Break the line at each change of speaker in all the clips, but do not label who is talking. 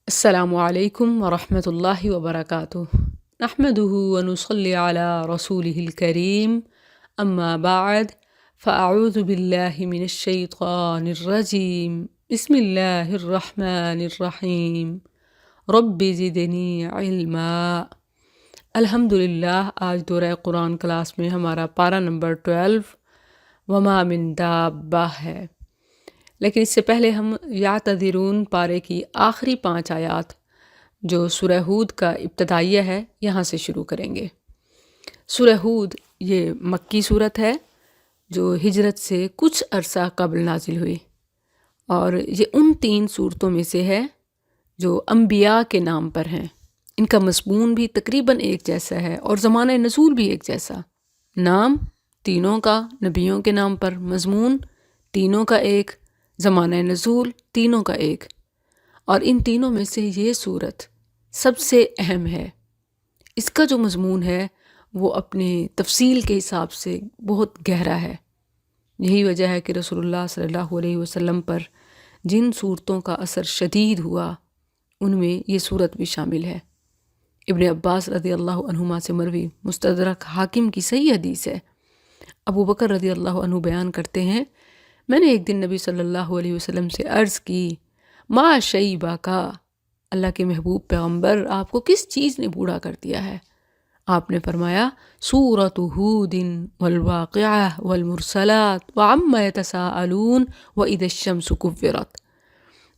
السلام علیکم ورحمۃ اللہ وبرکاتہ۔ نحمده ونصلی علی رسوله الکریم، اما بعد فاعوذ باللہ من الشیطان الرجیم، بسم اللہ الرحمن الرحیم، رب زدنی علما۔ الحمدللہ آج دورہ قرآن کلاس میں ہمارا پارہ نمبر 12 وما من دابہ ہے، لیکن اس سے پہلے ہم یعتذرون پارے کی آخری 5 آیات جو سورہ ہود کا ابتدائیہ ہے یہاں سے شروع کریں گے۔ سورہ ہود یہ مکی صورت ہے جو ہجرت سے کچھ عرصہ قبل نازل ہوئی، اور یہ ان 3 صورتوں میں سے ہے جو انبیاء کے نام پر ہیں۔ ان کا مضمون بھی تقریباً ایک جیسا ہے اور زمانہ نزول بھی ایک جیسا، نام تینوں کا نبیوں کے نام پر، مضمون تینوں کا ایک، زمانہ نزول تینوں کا ایک، اور ان تینوں میں سے یہ صورت سب سے اہم ہے۔ اس کا جو مضمون ہے وہ اپنے تفصیل کے حساب سے بہت گہرا ہے۔ یہی وجہ ہے کہ رسول اللہ صلی اللہ علیہ وسلم پر جن صورتوں کا اثر شدید ہوا ان میں یہ صورت بھی شامل ہے۔ ابن عباس رضی اللہ عنہما سے مروی مستدرک حاکم کی صحیح حدیث ہے، ابو بکر رضی اللہ عنہ بیان کرتے ہیں، میں نے ایک دن نبی صلی اللہ علیہ وسلم سے عرض کی، ما شیبہ کا، اللہ کے محبوب پیغمبر آپ کو کس چیز نے بوڑھا کر دیا ہے؟ آپ نے فرمایا، سورۃ ہود والواقعہ والمرسلات وعما یتساءلون واذا الشمس کورت۔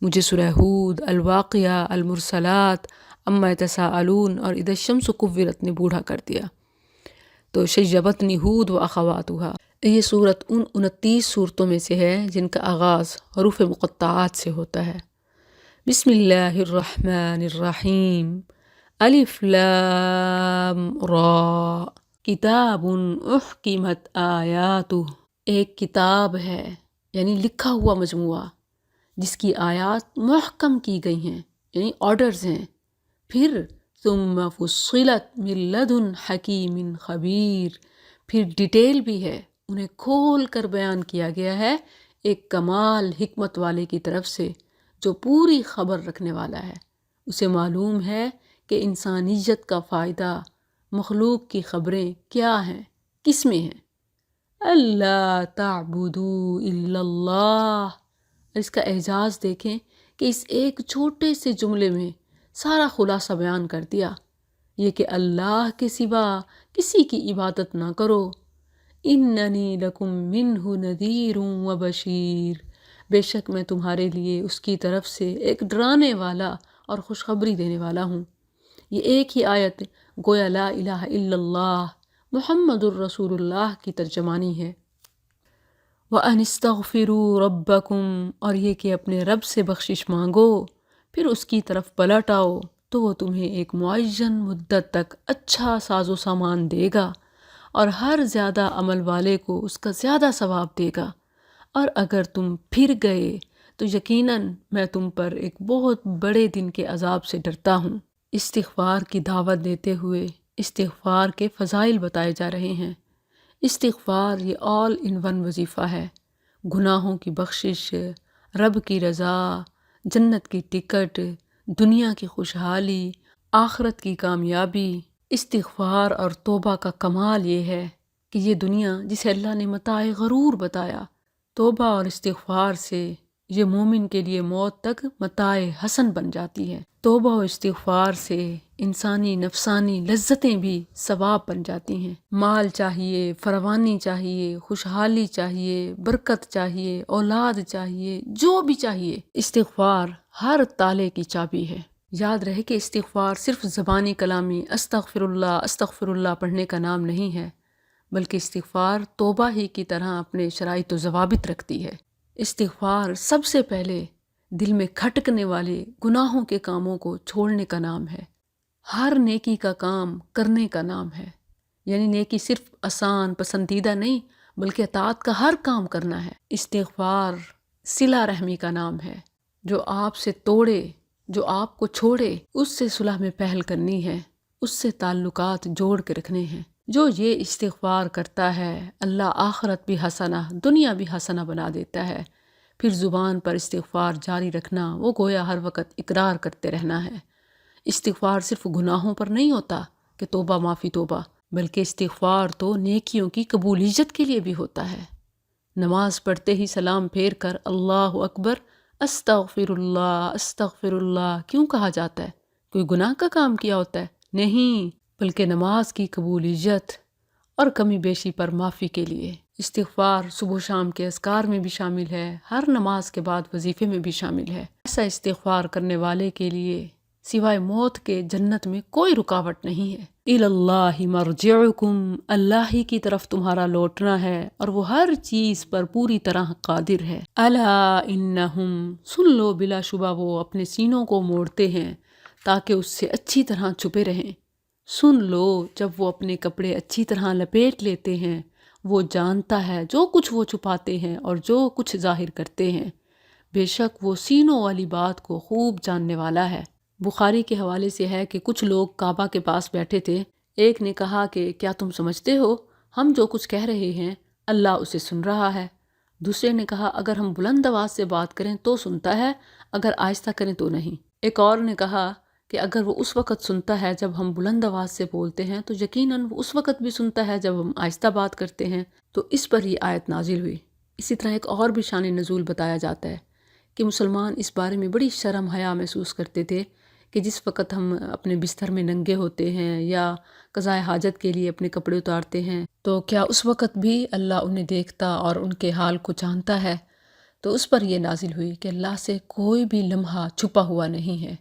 مجھے سورہ ہود، الواقعہ، المرسلات، عما یتساءلون اور اذا الشمس کورت نے بوڑھا کر دیا۔ تو شیبتنی ہود و اخواتھا، یہ صورت ان 29 صورتوں میں سے ہے جن کا آغاز حروف مقطعات سے ہوتا ہے۔ بسم اللہ الرحمن الرحیم، الف لام را، کتاب احکمت آیاتہ، ایک کتاب ہے یعنی لکھا ہوا مجموعہ جس کی آیات محکم کی گئی ہیں، یعنی آرڈرز ہیں۔ پھر ثم فصلت من لدن حکیم خبیر، پھر ڈیٹیل بھی ہے، انہیں کھول کر بیان کیا گیا ہے ایک کمال حکمت والے کی طرف سے جو پوری خبر رکھنے والا ہے۔ اسے معلوم ہے کہ انسانیت کا فائدہ، مخلوق کی خبریں کیا ہیں، کس میں ہیں۔ اللہ تعبدوا الا اللہ، اس کا اعجاز دیکھیں کہ اس ایک چھوٹے سے جملے میں سارا خلاصہ بیان کر دیا، یہ کہ اللہ کے سوا کسی کی عبادت نہ کرو۔ اننی لکم منہ نذیر و بشیر، بے شک میں تمہارے لیے اس کی طرف سے ایک ڈرانے والا اور خوشخبری دینے والا ہوں۔ یہ ایک ہی آیت گویا لا الہ الا اللہ محمد الرسول اللہ کی ترجمانی ہے۔ وَأَنِ اسْتَغْفِرُوا رَبَّكُمْ، اور یہ کہ اپنے رب سے بخشش مانگو، پھر اس کی طرف پلٹ آؤ تو وہ تمہیں ایک معین مدت تک اچھا ساز و سامان دے گا، اور ہر زیادہ عمل والے کو اس کا زیادہ ثواب دے گا، اور اگر تم پھر گئے تو یقیناً میں تم پر ایک بہت بڑے دن کے عذاب سے ڈرتا ہوں۔ استغفار کی دعوت دیتے ہوئے استغفار کے فضائل بتائے جا رہے ہیں۔ استغفار یہ آل ان ون وظیفہ ہے، گناہوں کی بخشش، رب کی رضا، جنت کی ٹکٹ، دنیا کی خوشحالی، آخرت کی کامیابی۔ استغفار اور توبہ کا کمال یہ ہے کہ یہ دنیا جسے اللہ نے متاع غرور بتایا، توبہ اور استغفار سے یہ مومن کے لیے موت تک متاع حسن بن جاتی ہے۔ توبہ و استغفار سے انسانی نفسانی لذتیں بھی ثواب بن جاتی ہیں۔ مال چاہیے، فراوانی چاہیے، خوشحالی چاہیے، برکت چاہیے، اولاد چاہیے، جو بھی چاہیے، استغفار ہر تالے کی چابی ہے۔ یاد رہے کہ استغفار صرف زبانی کلامی استغفر اللہ پڑھنے کا نام نہیں ہے، بلکہ استغفار توبہ ہی کی طرح اپنے شرائط و ضوابط رکھتی ہے۔ استغفار سب سے پہلے دل میں کھٹکنے والے گناہوں کے کاموں کو چھوڑنے کا نام ہے، ہر نیکی کا کام کرنے کا نام ہے۔ یعنی نیکی صرف آسان پسندیدہ نہیں بلکہ اطاعت کا ہر کام کرنا ہے۔ استغفار صلہ رحمی کا نام ہے، جو آپ سے توڑے، جو آپ کو چھوڑے، اس سے صلح میں پہل کرنی ہے، اس سے تعلقات جوڑ کے رکھنے ہیں۔ جو یہ استغفار کرتا ہے اللہ آخرت بھی حسنہ، دنیا بھی حسنہ بنا دیتا ہے، پھر زبان پر استغفار جاری رکھنا وہ گویا ہر وقت اقرار کرتے رہنا ہے۔ استغفار صرف گناہوں پر نہیں ہوتا کہ توبہ معافی توبہ، بلکہ استغفار تو نیکیوں کی قبولیت کے لیے بھی ہوتا ہے۔ نماز پڑھتے ہی سلام پھیر کر اللہ اکبر استغفر اللہ کیوں کہا جاتا ہے؟ کوئی گناہ کا کام کیا ہوتا ہے؟ نہیں، بلکہ نماز کی قبولیت اور کمی بیشی پر معافی کے لیے۔ استغفار صبح و شام کے اذکار میں بھی شامل ہے، ہر نماز کے بعد وظیفے میں بھی شامل ہے۔ ایسا استغفار کرنے والے کے لیے سوائے موت کے جنت میں کوئی رکاوٹ نہیں ہے۔ اِلَى اللَّهِ مَرْجِعُكُمْ، اللہ ہی کی طرف تمہارا لوٹنا ہے اور وہ ہر چیز پر پوری طرح قادر ہے۔ أَلَا إِنَّهُمْ، سن لو بلا شبہ وہ اپنے سینوں کو موڑتے ہیں تاکہ اس سے اچھی طرح چھپے رہیں۔ سن لو جب وہ اپنے کپڑے اچھی طرح لپیٹ لیتے ہیں، وہ جانتا ہے جو کچھ وہ چھپاتے ہیں اور جو کچھ ظاہر کرتے ہیں، بے شک وہ سینوں والی بات کو خوب جاننے والا ہے۔ بخاری کے حوالے سے ہے کہ کچھ لوگ کعبہ کے پاس بیٹھے تھے۔ ایک نے کہا کہ کیا تم سمجھتے ہو ہم جو کچھ کہہ رہے ہیں اللہ اسے سن رہا ہے؟ دوسرے نے کہا اگر ہم بلند آواز سے بات کریں تو سنتا ہے، اگر آہستہ کریں تو نہیں۔ ایک اور نے کہا کہ اگر وہ اس وقت سنتا ہے جب ہم بلند آواز سے بولتے ہیں تو یقیناً وہ اس وقت بھی سنتا ہے جب ہم آہستہ بات کرتے ہیں۔ تو اس پر یہ آیت نازل ہوئی۔ اسی طرح ایک اور بھی شان نزول بتایا جاتا ہے کہ مسلمان اس بارے میں بڑی شرم حیا محسوس کرتے تھے کہ جس وقت ہم اپنے بستر میں ننگے ہوتے ہیں یا قضائے حاجت کے لیے اپنے کپڑے اتارتے ہیں تو کیا اس وقت بھی اللہ انہیں دیکھتا اور ان کے حال کو جانتا ہے؟ تو اس پر یہ نازل ہوئی کہ اللہ سے کوئی بھی لمحہ چھپا ہوا نہیں ہے۔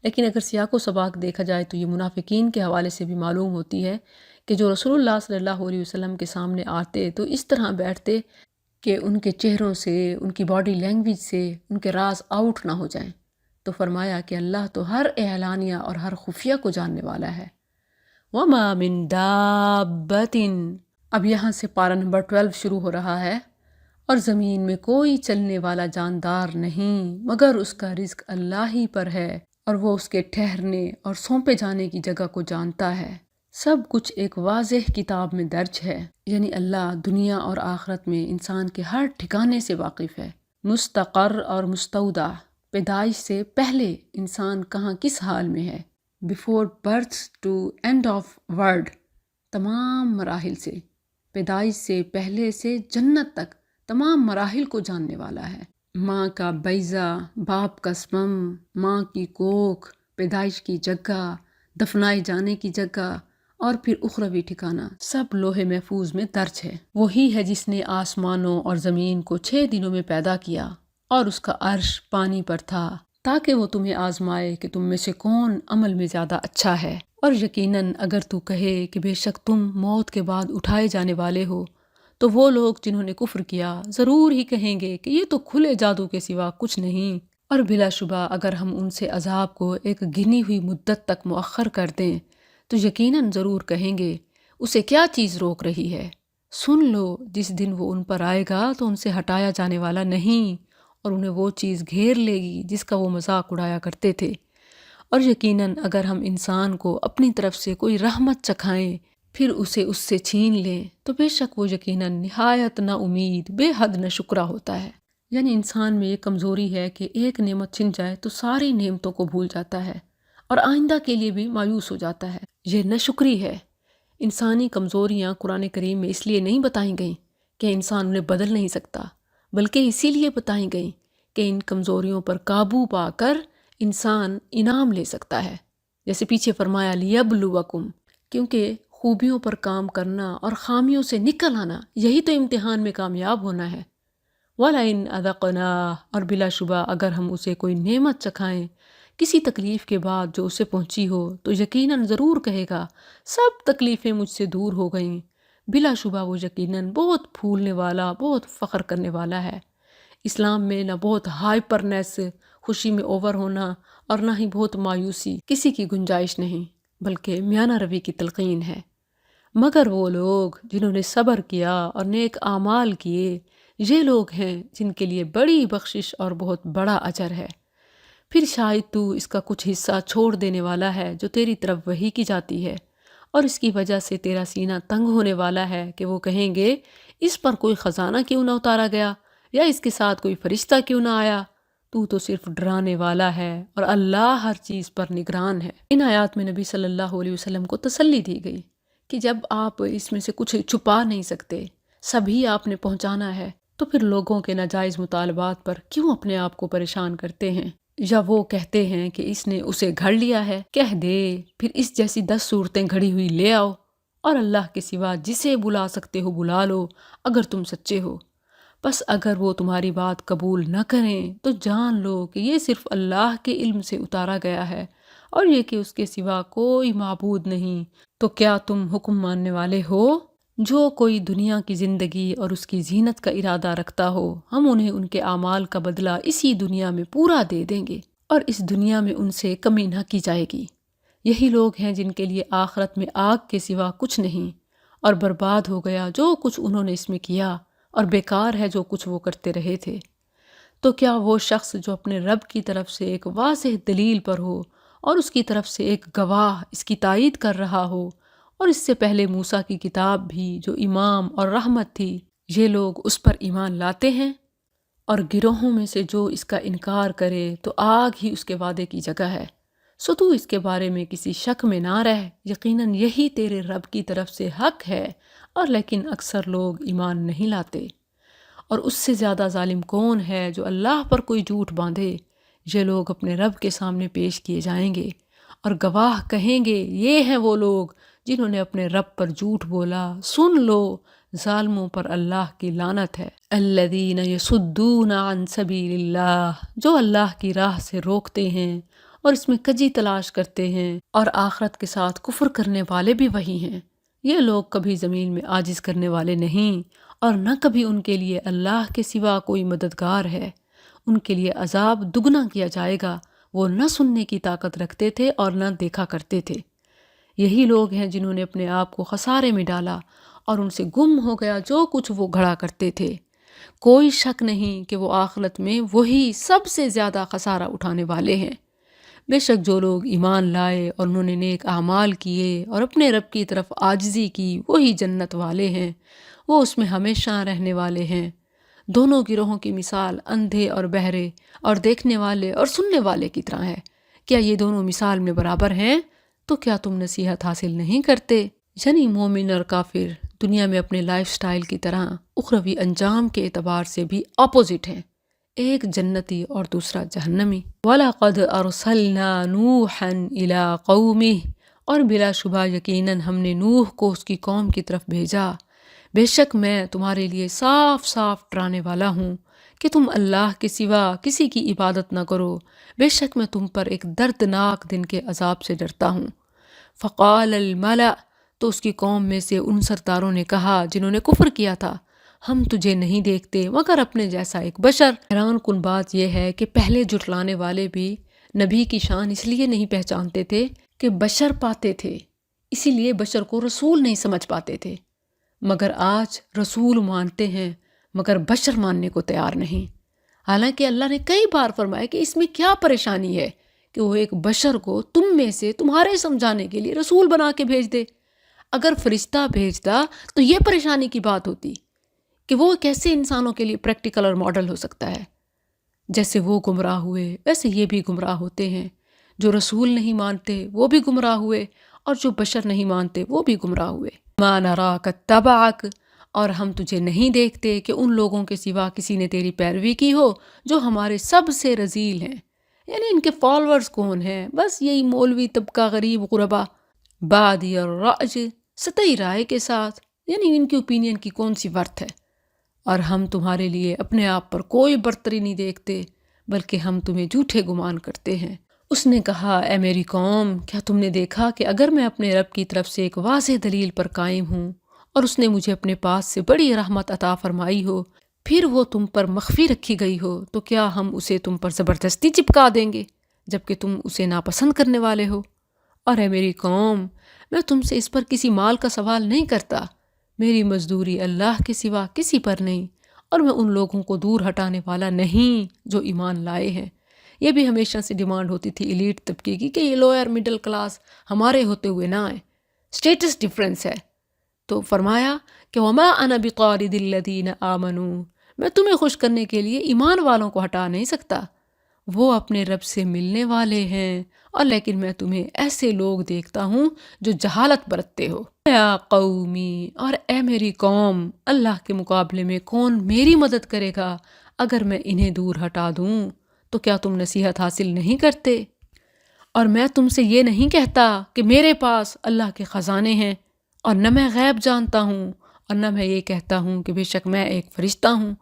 لیکن اگر سیاق و سباق دیکھا جائے تو یہ منافقین کے حوالے سے بھی معلوم ہوتی ہے کہ جو رسول اللہ صلی اللہ علیہ وسلم کے سامنے آتے تو اس طرح بیٹھتے کہ ان کے چہروں سے، ان کی باڈی لینگویج سے ان کے راز آؤٹ نہ ہو جائیں۔ تو فرمایا کہ اللہ تو ہر اعلانیہ اور ہر خفیہ کو جاننے والا ہے۔ وَمَا مِن دَابَّةٍ، اب یہاں سے پارہ نمبر 12 شروع ہو رہا ہے۔ اور زمین میں کوئی چلنے والا جاندار نہیں مگر اس کا رزق اللہ ہی پر ہے، اور وہ اس کے ٹھہرنے اور سونپے جانے کی جگہ کو جانتا ہے۔ سب کچھ ایک واضح کتاب میں درج ہے، یعنی اللہ دنیا اور آخرت میں انسان کے ہر ٹھکانے سے واقف ہے۔ مستقر اور مستودع، پیدائش سے پہلے انسان کہاں کس حال میں ہے، before birth to end of world, تمام مراحل سے، پیدائش سے پہلے سے جنت تک تمام مراحل کو جاننے والا ہے۔ ماں کا بیضہ، باپ کا سپرم، ماں کی کوکھ، پیدائش کی جگہ، دفنائے جانے کی جگہ اور پھر اخروی ٹھکانہ، سب لوح محفوظ میں درج ہے۔ وہی ہے جس نے آسمانوں اور زمین کو 6 دنوں میں پیدا کیا اور اس کا عرش پانی پر تھا تاکہ وہ تمہیں آزمائے کہ تم میں سے کون عمل میں زیادہ اچھا ہے۔ اور یقیناً اگر تو کہے کہ بے شک تم موت کے بعد اٹھائے جانے والے ہو تو وہ لوگ جنہوں نے کفر کیا ضرور ہی کہیں گے کہ یہ تو کھلے جادو کے سوا کچھ نہیں۔ اور بلا شبہ اگر ہم ان سے عذاب کو ایک گنی ہوئی مدت تک مؤخر کر دیں تو یقیناً ضرور کہیں گے اسے کیا چیز روک رہی ہے۔ سن لو جس دن وہ ان پر آئے گا تو ان سے ہٹایا جانے والا نہیں، اور انہیں وہ چیز گھیر لے گی جس کا وہ مذاق اڑایا کرتے تھے۔ اور یقیناً اگر ہم انسان کو اپنی طرف سے کوئی رحمت چکھائیں پھر اسے اس سے چھین لیں تو بے شک وہ یقیناً نہایت نا امید، بے حد نا شکرا ہوتا ہے۔ یعنی انسان میں یہ کمزوری ہے کہ ایک نعمت چھن جائے تو ساری نعمتوں کو بھول جاتا ہے اور آئندہ کے لیے بھی مایوس ہو جاتا ہے۔ یہ ناشکری ہے۔ انسانی کمزوریاں قرآن کریم میں اس لیے نہیں بتائیں گئیں کہ انسان انہیں بدل نہیں سکتا، بلکہ اسی لیے بتائیں گئیں کہ ان کمزوریوں پر قابو پا کر انسان انعام لے سکتا ہے۔ جیسے پیچھے فرمایا لِيَبْلُوَكُمْ، کیونکہ خوبیوں پر کام کرنا اور خامیوں سے نکل آنا یہی تو امتحان میں کامیاب ہونا ہے۔ وَلَئِنْ أَذَقْنَاهُ، اور بلا شبہ اگر ہم اسے کوئی نعمت چکھائیں کسی تکلیف کے بعد جو اسے پہنچی ہو تو یقیناً ضرور کہے گا سب تکلیفیں مجھ سے دور ہو گئیں۔ بلا شبہ وہ یقیناً بہت پھولنے والا، بہت فخر کرنے والا ہے۔ اسلام میں نہ بہت ہائپرنیس، خوشی میں اوور ہونا، اور نہ ہی بہت مایوسی کسی کی گنجائش نہیں، بلکہ میانہ روی کی تلقین ہے۔ مگر وہ لوگ جنہوں نے صبر کیا اور نیک اعمال کیے، یہ لوگ ہیں جن کے لیے بڑی بخشش اور بہت بڑا اجر ہے۔ پھر شاید تو اس کا کچھ حصہ چھوڑ دینے والا ہے جو تیری طرف وحی کی جاتی ہے، اور اس کی وجہ سے تیرا سینہ تنگ ہونے والا ہے کہ وہ کہیں گے اس پر کوئی خزانہ کیوں نہ اتارا گیا، یا اس کے ساتھ کوئی فرشتہ کیوں نہ آیا؟ تو صرف ڈرانے والا ہے اور اللہ ہر چیز پر نگران ہے۔ ان آیات میں نبی صلی اللہ علیہ وسلم کو تسلی دی گئی کہ جب آپ اس میں سے کچھ چھپا نہیں سکتے، سبھی آپ نے پہنچانا ہے، تو پھر لوگوں کے ناجائز مطالبات پر کیوں اپنے آپ کو پریشان کرتے ہیں؟ یا وہ کہتے ہیں کہ اس نے اسے گھڑ لیا ہے، کہہ دے پھر اس جیسی 10 صورتیں گھڑی ہوئی لے آؤ اور اللہ کے سوا جسے بلا سکتے ہو بلا لو اگر تم سچے ہو۔ بس اگر وہ تمہاری بات قبول نہ کریں تو جان لو کہ یہ صرف اللہ کے علم سے اتارا گیا ہے اور یہ کہ اس کے سوا کوئی معبود نہیں۔ تو کیا تم حکم ماننے والے ہو؟ جو کوئی دنیا کی زندگی اور اس کی زینت کا ارادہ رکھتا ہو، ہم انہیں ان کے اعمال کا بدلہ اسی دنیا میں پورا دے دیں گے اور اس دنیا میں ان سے کمی نہ کی جائے گی۔ یہی لوگ ہیں جن کے لیے آخرت میں آگ کے سوا کچھ نہیں، اور برباد ہو گیا جو کچھ انہوں نے اس میں کیا، اور بیکار ہے جو کچھ وہ کرتے رہے تھے۔ تو کیا وہ شخص جو اپنے رب کی طرف سے ایک واضح دلیل پر ہو اور اس کی طرف سے ایک گواہ اس کی تائید کر رہا ہو، اور اس سے پہلے موسیٰ کی کتاب بھی جو امام اور رحمت تھی، یہ لوگ اس پر ایمان لاتے ہیں؟ اور گروہوں میں سے جو اس کا انکار کرے تو آگ ہی اس کے وعدے کی جگہ ہے۔ سو تو اس کے بارے میں کسی شک میں نہ رہ، یقیناً یہی تیرے رب کی طرف سے حق ہے، اور لیکن اکثر لوگ ایمان نہیں لاتے۔ اور اس سے زیادہ ظالم کون ہے جو اللہ پر کوئی جھوٹ باندھے؟ یہ لوگ اپنے رب کے سامنے پیش کیے جائیں گے اور گواہ کہیں گے، یہ ہیں وہ لوگ جنہوں نے اپنے رب پر جھوٹ بولا۔ سن لو، ظالموں پر اللہ کی لعنت ہے۔ الذین یصدون عن سبیل اللہ، جو اللہ کی راہ سے روکتے ہیں اور اس میں کجی تلاش کرتے ہیں، اور آخرت کے ساتھ کفر کرنے والے بھی وہی ہیں۔ یہ لوگ کبھی زمین میں عاجز کرنے والے نہیں، اور نہ کبھی ان کے لیے اللہ کے سوا کوئی مددگار ہے۔ ان کے لیے عذاب دگنا کیا جائے گا، وہ نہ سننے کی طاقت رکھتے تھے اور نہ دیکھا کرتے تھے۔ یہی لوگ ہیں جنہوں نے اپنے آپ کو خسارے میں ڈالا اور ان سے گم ہو گیا جو کچھ وہ گھڑا کرتے تھے۔ کوئی شک نہیں کہ وہ آخرت میں وہی سب سے زیادہ خسارہ اٹھانے والے ہیں۔ بے شک جو لوگ ایمان لائے اور انہوں نے نیک اعمال کیے اور اپنے رب کی طرف عاجزی کی، وہی جنت والے ہیں، وہ اس میں ہمیشہ رہنے والے ہیں۔ دونوں گروہوں کی مثال اندھے اور بہرے اور دیکھنے والے اور سننے والے کی طرح ہے۔ کیا یہ دونوں مثال میں برابر ہیں؟ تو کیا تم نصیحت حاصل نہیں کرتے؟ یعنی مومن اور کافر دنیا میں اپنے لائف سٹائل کی طرح اخروی انجام کے اعتبار سے بھی اپوزٹ ہیں، ایک جنتی اور دوسرا جہنمی۔ وَلَقَدْ أَرْسَلْنَا نُوحًا إِلَىٰ قَوْمِهِ، اور بلا شبہ یقیناً ہم نے نوح کو اس کی قوم کی طرف بھیجا۔ بے شک میں تمہارے لیے صاف صاف ڈرانے والا ہوں کہ تم اللہ کے سوا کسی کی عبادت نہ کرو، بے شک میں تم پر ایک دردناک دن کے عذاب سے ڈرتا ہوں۔ فقال الملأ، تو اس کی قوم میں سے ان سرداروں نے کہا جنہوں نے کفر کیا تھا، ہم تجھے نہیں دیکھتے مگر اپنے جیسا ایک بشر۔ حیران کن بات یہ ہے کہ پہلے جھٹلانے والے بھی نبی کی شان اس لیے نہیں پہچانتے تھے کہ بشر پاتے تھے، اسی لیے بشر کو رسول نہیں سمجھ پاتے تھے، مگر آج رسول مانتے ہیں مگر بشر ماننے کو تیار نہیں۔ حالانکہ اللہ نے کئی بار فرمایا کہ اس میں کیا پریشانی ہے کہ وہ ایک بشر کو تم میں سے تمہارے سمجھانے کے لیے رسول بنا کے بھیج دے۔ اگر فرشتہ بھیجتا تو یہ پریشانی کی بات ہوتی کہ وہ کیسے انسانوں کے لیے پریکٹیکل اور ماڈل ہو سکتا ہے۔ جیسے وہ گمراہ ہوئے ویسے یہ بھی گمراہ ہوتے ہیں، جو رسول نہیں مانتے وہ بھی گمراہ ہوئے، اور جو بشر نہیں مانتے وہ بھی گمراہ ہوئے۔ مَا نَرَاكَ اتَّبَعَكَ، اور ہم تجھے نہیں دیکھتے کہ ان لوگوں کے سوا کسی نے تیری پیروی کی ہو جو ہمارے سب سے رذیل ہیں۔ یعنی ان کے فالورز کون ہیں؟ بس یہی مولوی طبقہ، غریب غربا، بادی اور راج، سطحی رائے کے ساتھ، یعنی ان کی اوپینین کی کون سی ورتھ ہے۔ اور ہم تمہارے لیے اپنے آپ پر کوئی برتری نہیں دیکھتے بلکہ ہم تمہیں جھوٹے گمان کرتے ہیں۔ اس نے کہا، اے میری قوم، کیا تم نے دیکھا کہ اگر میں اپنے رب کی طرف سے ایک واضح دلیل پر قائم ہوں اور اس نے مجھے اپنے پاس سے بڑی رحمت عطا فرمائی ہو، پھر وہ تم پر مخفی رکھی گئی ہو، تو کیا ہم اسے تم پر زبردستی چپکا دیں گے جبکہ تم اسے ناپسند کرنے والے ہو؟ اور اے میری قوم، میں تم سے اس پر کسی مال کا سوال نہیں کرتا، میری مزدوری اللہ کے سوا کسی پر نہیں، اور میں ان لوگوں کو دور ہٹانے والا نہیں جو ایمان لائے ہیں۔ یہ بھی ہمیشہ سے ڈیمانڈ ہوتی تھی ایلیٹ طبقے کی کہ یہ لوئر مڈل کلاس ہمارے ہوتے ہوئے نہ آئے، سٹیٹس ڈیفرنس ہے۔ تو فرمایا کہ وَمَا أَنَا بِطَارِدِ الَّذِينَ آمَنُوا، میں تمہیں خوش کرنے کے لیے ایمان والوں کو ہٹا نہیں سکتا، وہ اپنے رب سے ملنے والے ہیں، اور لیکن میں تمہیں ایسے لوگ دیکھتا ہوں جو جہالت برتتے ہو۔ یا قومی، اور اے میری قوم، اللہ کے مقابلے میں کون میری مدد کرے گا؟ اگر میں انہیں دور ہٹا دوں تو کیا تم نصیحت حاصل نہیں کرتے؟ اور میں تم سے یہ نہیں کہتا کہ میرے پاس اللہ کے خزانے ہیں، اور نہ میں غیب جانتا ہوں، اور نہ میں یہ کہتا ہوں کہ بے شک میں ایک فرشتہ ہوں،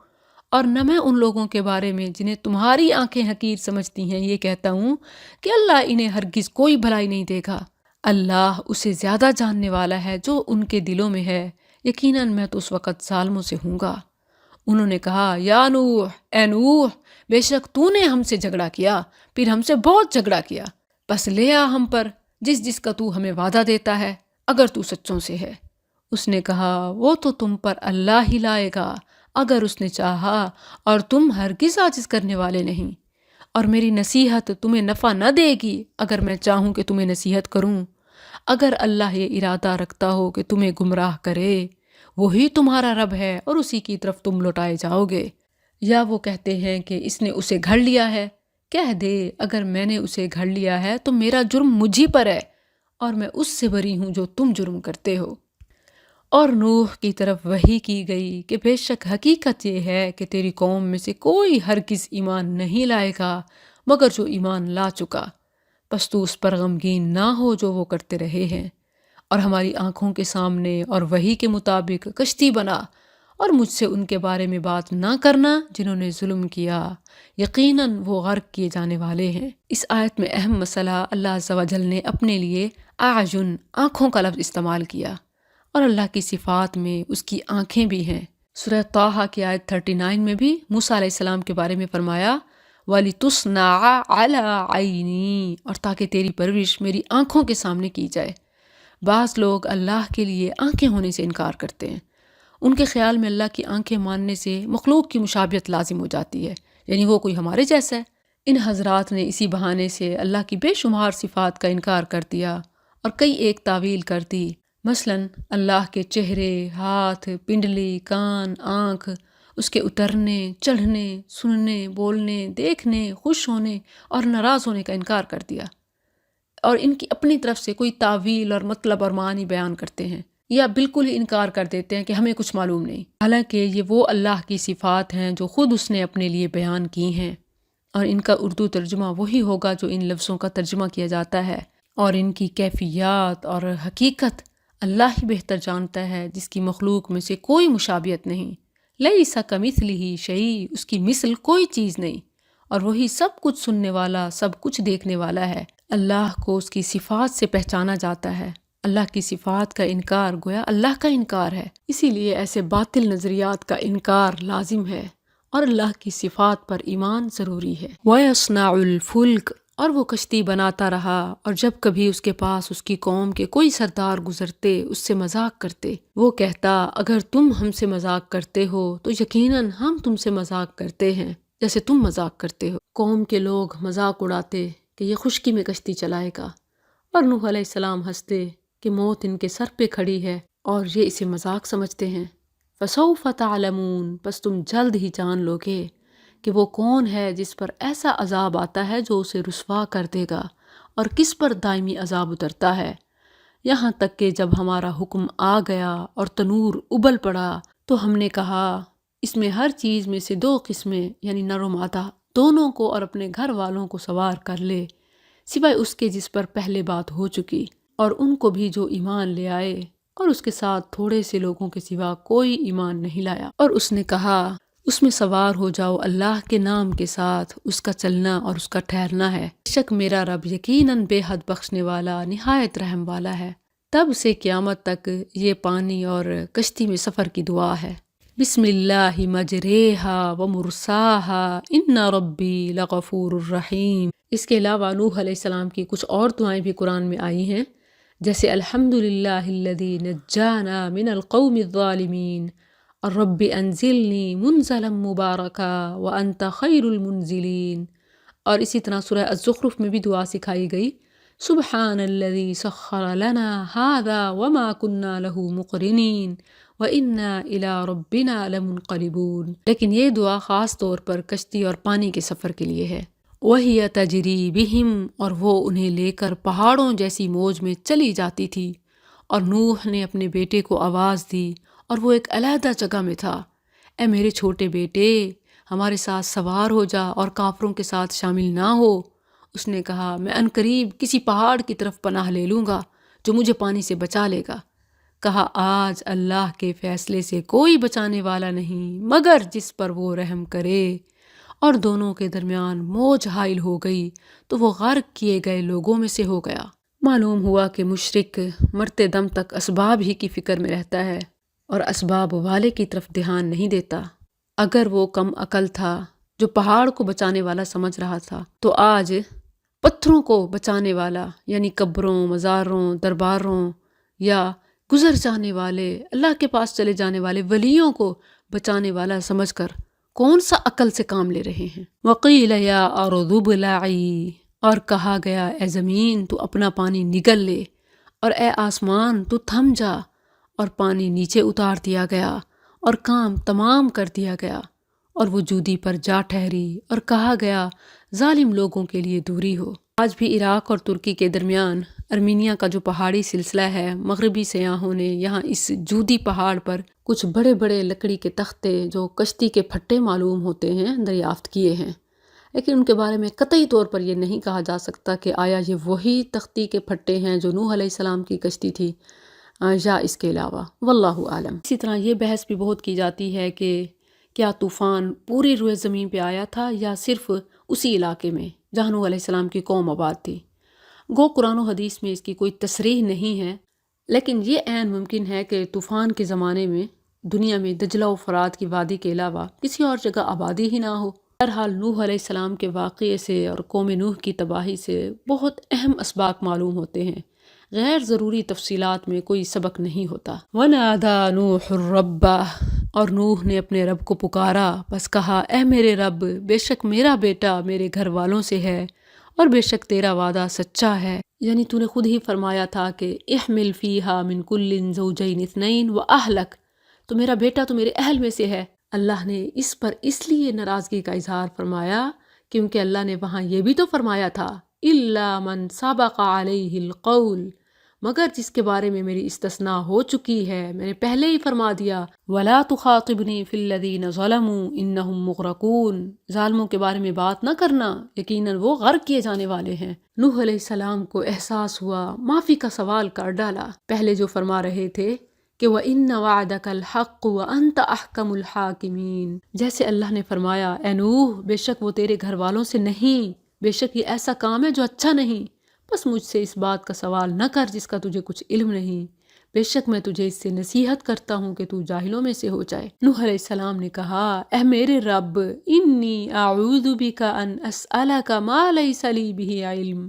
اور نہ میں ان لوگوں کے بارے میں جنہیں تمہاری آنکھیں حقیر سمجھتی ہیں یہ کہتا ہوں کہ اللہ انہیں ہرگز کوئی بھلائی نہیں دے گا۔ اللہ اسے زیادہ جاننے والا ہے جو ان کے دلوں میں ہے، یقیناً میں تو اس وقت ظالموں سے ہوں گا۔ انہوں نے کہا یا نوح، اے نوح، بے شک تو نے ہم سے جھگڑا کیا، پھر ہم سے بہت جھگڑا کیا، بس لے آ ہم پر جس کا تو ہمیں وعدہ دیتا ہے، اگر تو سچوں سے ہے۔ اس نے کہا وہ تو تم پر اللہ ہی لائے گا اگر اس نے چاہا، اور تم ہرگز عاجز کرنے والے نہیں، اور میری نصیحت تمہیں نفع نہ دے گی اگر میں چاہوں کہ تمہیں نصیحت کروں۔ اگر اللہ یہ ارادہ رکھتا ہو کہ تمہیں گمراہ کرے، وہی تمہارا رب ہے اور اسی کی طرف تم لوٹائے جاؤ گے۔ یا وہ کہتے ہیں کہ اس نے اسے گھڑ لیا ہے، کہہ دے اگر میں نے اسے گھڑ لیا ہے تو میرا جرم مجھی پر ہے، اور میں اس سے بری ہوں جو تم جرم کرتے ہو۔ اور نوح کی طرف وحی کی گئی کہ بے شک حقیقت یہ ہے کہ تیری قوم میں سے کوئی ہرگز ایمان نہیں لائے گا مگر جو ایمان لا چکا، پس تو اس پر غمگین نہ ہو جو وہ کرتے رہے ہیں، اور ہماری آنکھوں کے سامنے اور وحی کے مطابق کشتی بنا، اور مجھ سے ان کے بارے میں بات نہ کرنا جنہوں نے ظلم کیا، یقیناً وہ غرق کیے جانے والے ہیں۔ اس آیت میں اہم مسئلہ، اللہ عز و جل نے اپنے لیے اعین، آنکھوں کا لفظ استعمال کیا، اور اللہ کی صفات میں اس کی آنکھیں بھی ہیں۔ سورہ طٰہٰ کی آیت 39 میں بھی موسیٰ علیہ السلام کے بارے میں فرمایا وَلِتُصْنَعَ عَلَىٰ عَيْنِي، اور تاکہ تیری پرورش میری آنکھوں کے سامنے کی جائے۔ بعض لوگ اللہ کے لیے آنکھیں ہونے سے انکار کرتے ہیں، ان کے خیال میں اللہ کی آنکھیں ماننے سے مخلوق کی مشابہت لازم ہو جاتی ہے، یعنی وہ کوئی ہمارے جیسا ہے۔ ان حضرات نے اسی بہانے سے اللہ کی بے شمار صفات کا انکار کر دیا اور کئی ایک تعویل کر دی، مثلاً اللہ کے چہرے، ہاتھ، پنڈلی، کان، آنکھ، اس کے اترنے، چڑھنے، سننے، بولنے، دیکھنے، خوش ہونے اور ناراض ہونے کا انکار کر دیا، اور ان کی اپنی طرف سے کوئی تعویل اور مطلب اور معنی بیان کرتے ہیں، یا بالکل ہی انکار کر دیتے ہیں کہ ہمیں کچھ معلوم نہیں، حالانکہ یہ وہ اللہ کی صفات ہیں جو خود اس نے اپنے لیے بیان کی ہیں، اور ان کا اردو ترجمہ وہی ہوگا جو ان لفظوں کا ترجمہ کیا جاتا ہے، اور ان کی کیفیات اور حقیقت اللہ ہی بہتر جانتا ہے، جس کی مخلوق میں سے کوئی مشابہت نہیں۔ لیس کمثلہ شیء، اس کی مثل کوئی چیز نہیں، اور وہی سب کچھ سننے والا، سب کچھ دیکھنے والا ہے۔ اللہ کو اس کی صفات سے پہچانا جاتا ہے، اللہ کی صفات کا انکار گویا اللہ کا انکار ہے، اسی لیے ایسے باطل نظریات کا انکار لازم ہے، اور اللہ کی صفات پر ایمان ضروری ہے۔ وَيَصْنَعُ الْفُلْكَ، اور وہ کشتی بناتا رہا، اور جب کبھی اس کے پاس اس کی قوم کے کوئی سردار گزرتے اس سے مذاق کرتے، وہ کہتا اگر تم ہم سے مذاق کرتے ہو تو یقیناً ہم تم سے مذاق کرتے ہیں جیسے تم مذاق کرتے ہو۔ قوم کے لوگ مذاق اڑاتے کہ یہ خشکی میں کشتی چلائے گا، اور نوح علیہ السلام ہنستے کہ موت ان کے سر پہ کھڑی ہے اور یہ اسے مذاق سمجھتے ہیں۔ فَسَوْفَ تَعْلَمُونَ، پس تم جلد ہی جان لوگے کہ وہ کون ہے جس پر ایسا عذاب آتا ہے جو اسے رسوا کر دے گا، اور کس پر دائمی عذاب اترتا ہے، یہاں تک کہ جب ہمارا حکم آ گیا اور تنور ابل پڑا تو ہم نے کہا اس میں ہر چیز میں سے 2 قسمیں یعنی نر و مادہ دونوں کو اور اپنے گھر والوں کو سوار کر لے، سوائے اس کے جس پر پہلے بات ہو چکی، اور ان کو بھی جو ایمان لے آئے، اور اس کے ساتھ تھوڑے سے لوگوں کے سوا کوئی ایمان نہیں لایا۔ اور اس نے کہا اس میں سوار ہو جاؤ اللہ کے نام کے ساتھ، اس کا چلنا اور اس کا ٹھہرنا ہے، بے شک میرا رب یقیناً بے حد بخشنے والا، نہایت رحم والا ہے۔ تب سے قیامت تک یہ پانی اور کشتی میں سفر کی دعا ہے۔ بسم اللہ مجریہا ومرساہا ان ربی لغفور الرحیم۔ اس کے علاوہ نوح علیہ السلام کی کچھ اور دعائیں بھی قرآن میں آئی ہیں، جیسے الحمدللہ الذی نجانا من القوم الظالمین، اور رب انزلنی منزلا مبارکا وانت خیر المنزلین، اور اسی طرح سورہ الزخرف میں بھی دعا سکھائی گئی، سبحان الذی سخر لنا هذا وما كنا له مقرنین وَإِنَّا إِلَىٰ رَبِّنَا لَمُنْقَلِبُونَ، لیکن یہ دعا خاص طور پر کشتی اور پانی کے سفر کے لیے ہے۔ وَهِيَ تَجْرِي بِهِمْ، اور وہ انہیں لے کر پہاڑوں جیسی موج میں چلی جاتی تھی، اور نوح نے اپنے بیٹے کو آواز دی اور وہ ایک علیحدہ جگہ میں تھا، اے میرے چھوٹے بیٹے، ہمارے ساتھ سوار ہو جا اور کافروں کے ساتھ شامل نہ ہو۔ اس نے کہا، میں عنقریب کسی پہاڑ کی طرف پناہ لے لوں گا جو مجھے پانی سے بچا لے گا۔ کہا، آج اللہ کے فیصلے سے کوئی بچانے والا نہیں مگر جس پر وہ رحم کرے۔ اور دونوں کے درمیان موج حائل ہو گئی تو وہ غرق کیے گئے لوگوں میں سے ہو گیا۔ معلوم ہوا کہ مشرک مرتے دم تک اسباب ہی کی فکر میں رہتا ہے اور اسباب والے کی طرف دھیان نہیں دیتا۔ اگر وہ کم عقل تھا جو پہاڑ کو بچانے والا سمجھ رہا تھا تو آج پتھروں کو بچانے والا، یعنی قبروں، مزاروں، درباروں یا گزر جانے والے، اللہ کے پاس چلے جانے والے ولیوں کو بچانے والا سمجھ کر کون سا عقل سے کام لے رہے ہیں۔ وَقِيلَ يَا أَرْضُ ابْلَعِي، اور کہا گیا، اے زمین تو اپنا پانی نگل لے، اور اے آسمان تو تھم جا، اور پانی نیچے اتار دیا گیا اور کام تمام کر دیا گیا، اور وہ جودی پر جا ٹھہری، اور کہا گیا ظالم لوگوں کے لیے دوری ہو۔ آج بھی عراق اور ترکی کے درمیان ارمینیا کا جو پہاڑی سلسلہ ہے، مغربی سیاحوں نے یہاں اس جودی پہاڑ پر کچھ بڑے بڑے لکڑی کے تختے جو کشتی کے پھٹے معلوم ہوتے ہیں دریافت کیے ہیں، لیکن ان کے بارے میں قطعی طور پر یہ نہیں کہا جا سکتا کہ آیا یہ وہی تختی کے پھٹے ہیں جو نوح علیہ السلام کی کشتی تھی یا اس کے علاوہ، واللہ عالم۔ اسی طرح یہ بحث بھی بہت کی جاتی ہے کہ کیا طوفان پوری روئے زمین پہ آیا تھا یا صرف اسی علاقے میں جہاں نوح علیہ السلام کی قوم آباد تھی۔ گو قرآن و حدیث میں اس کی کوئی تصریح نہیں ہے، لیکن یہ عین ممکن ہے کہ طوفان کے زمانے میں دنیا میں دجلہ و فرات کی وادی کے علاوہ کسی اور جگہ آبادی ہی نہ ہو۔ بہرحال نوح علیہ السلام کے واقعے سے اور قوم نوح کی تباہی سے بہت اہم اسباق معلوم ہوتے ہیں، غیر ضروری تفصیلات میں کوئی سبق نہیں ہوتا۔ وَنَادَى نُوحٌ رَبَّهُ، اور نوح نے اپنے رب کو پکارا، بس کہا، اے میرے رب، بے شک میرا بیٹا میرے گھر والوں سے ہے اور بے شک تیرا وعدہ سچا ہے، یعنی تو نے خود ہی فرمایا تھا کہ احمل فیہا من کل زوجین اثنین وَأَهْلَكَ، تو میرا بیٹا تو میرے اہل میں سے ہے۔ اللہ نے اس پر اس لیے ناراضگی کا اظہار فرمایا کیونکہ اللہ نے وہاں یہ بھی تو فرمایا تھا إِلَّا مَنْ سَبَقَ عَلَيْهِ الْقَوْلُ، مگر جس کے بارے میں میری استثناء ہو چکی ہے، میں نے پہلے ہی فرما دیا، وَلَا تُخَاطِبْنِي فِي الَّذِينَ ظَلَمُوا إِنَّهُمْ مُغْرَقُونَ، ظالموں کے بارے میں بات نہ کرنا، یقیناً وہ غرق کیے جانے والے ہیں۔ نوح علیہ السلام کو احساس ہوا، معافی کا سوال کر ڈالا۔ پہلے جو فرما رہے تھے کہ وَإِنَّ وَعْدَكَ الْحَقُّ وَأَنْتَ أَحْكَمُ الْحَاكِمِينَ، جیسے اللہ نے فرمایا، اے نوح، بے شک وہ تیرے گھر والوں سے نہیں، بے شک یہ ایسا کام ہے جو اچھا نہیں، بس مجھ سے اس بات کا سوال نہ کر جس کا تجھے کچھ علم نہیں، بے شک میں تجھے اس سے نصیحت کرتا ہوں کہ تو جاہلوں میں سے ہو جائے۔ نوح علیہ السلام نے کہا، اے میرے رب، انی اعوذ بک ان اسألک ما لیس لی بہ علم،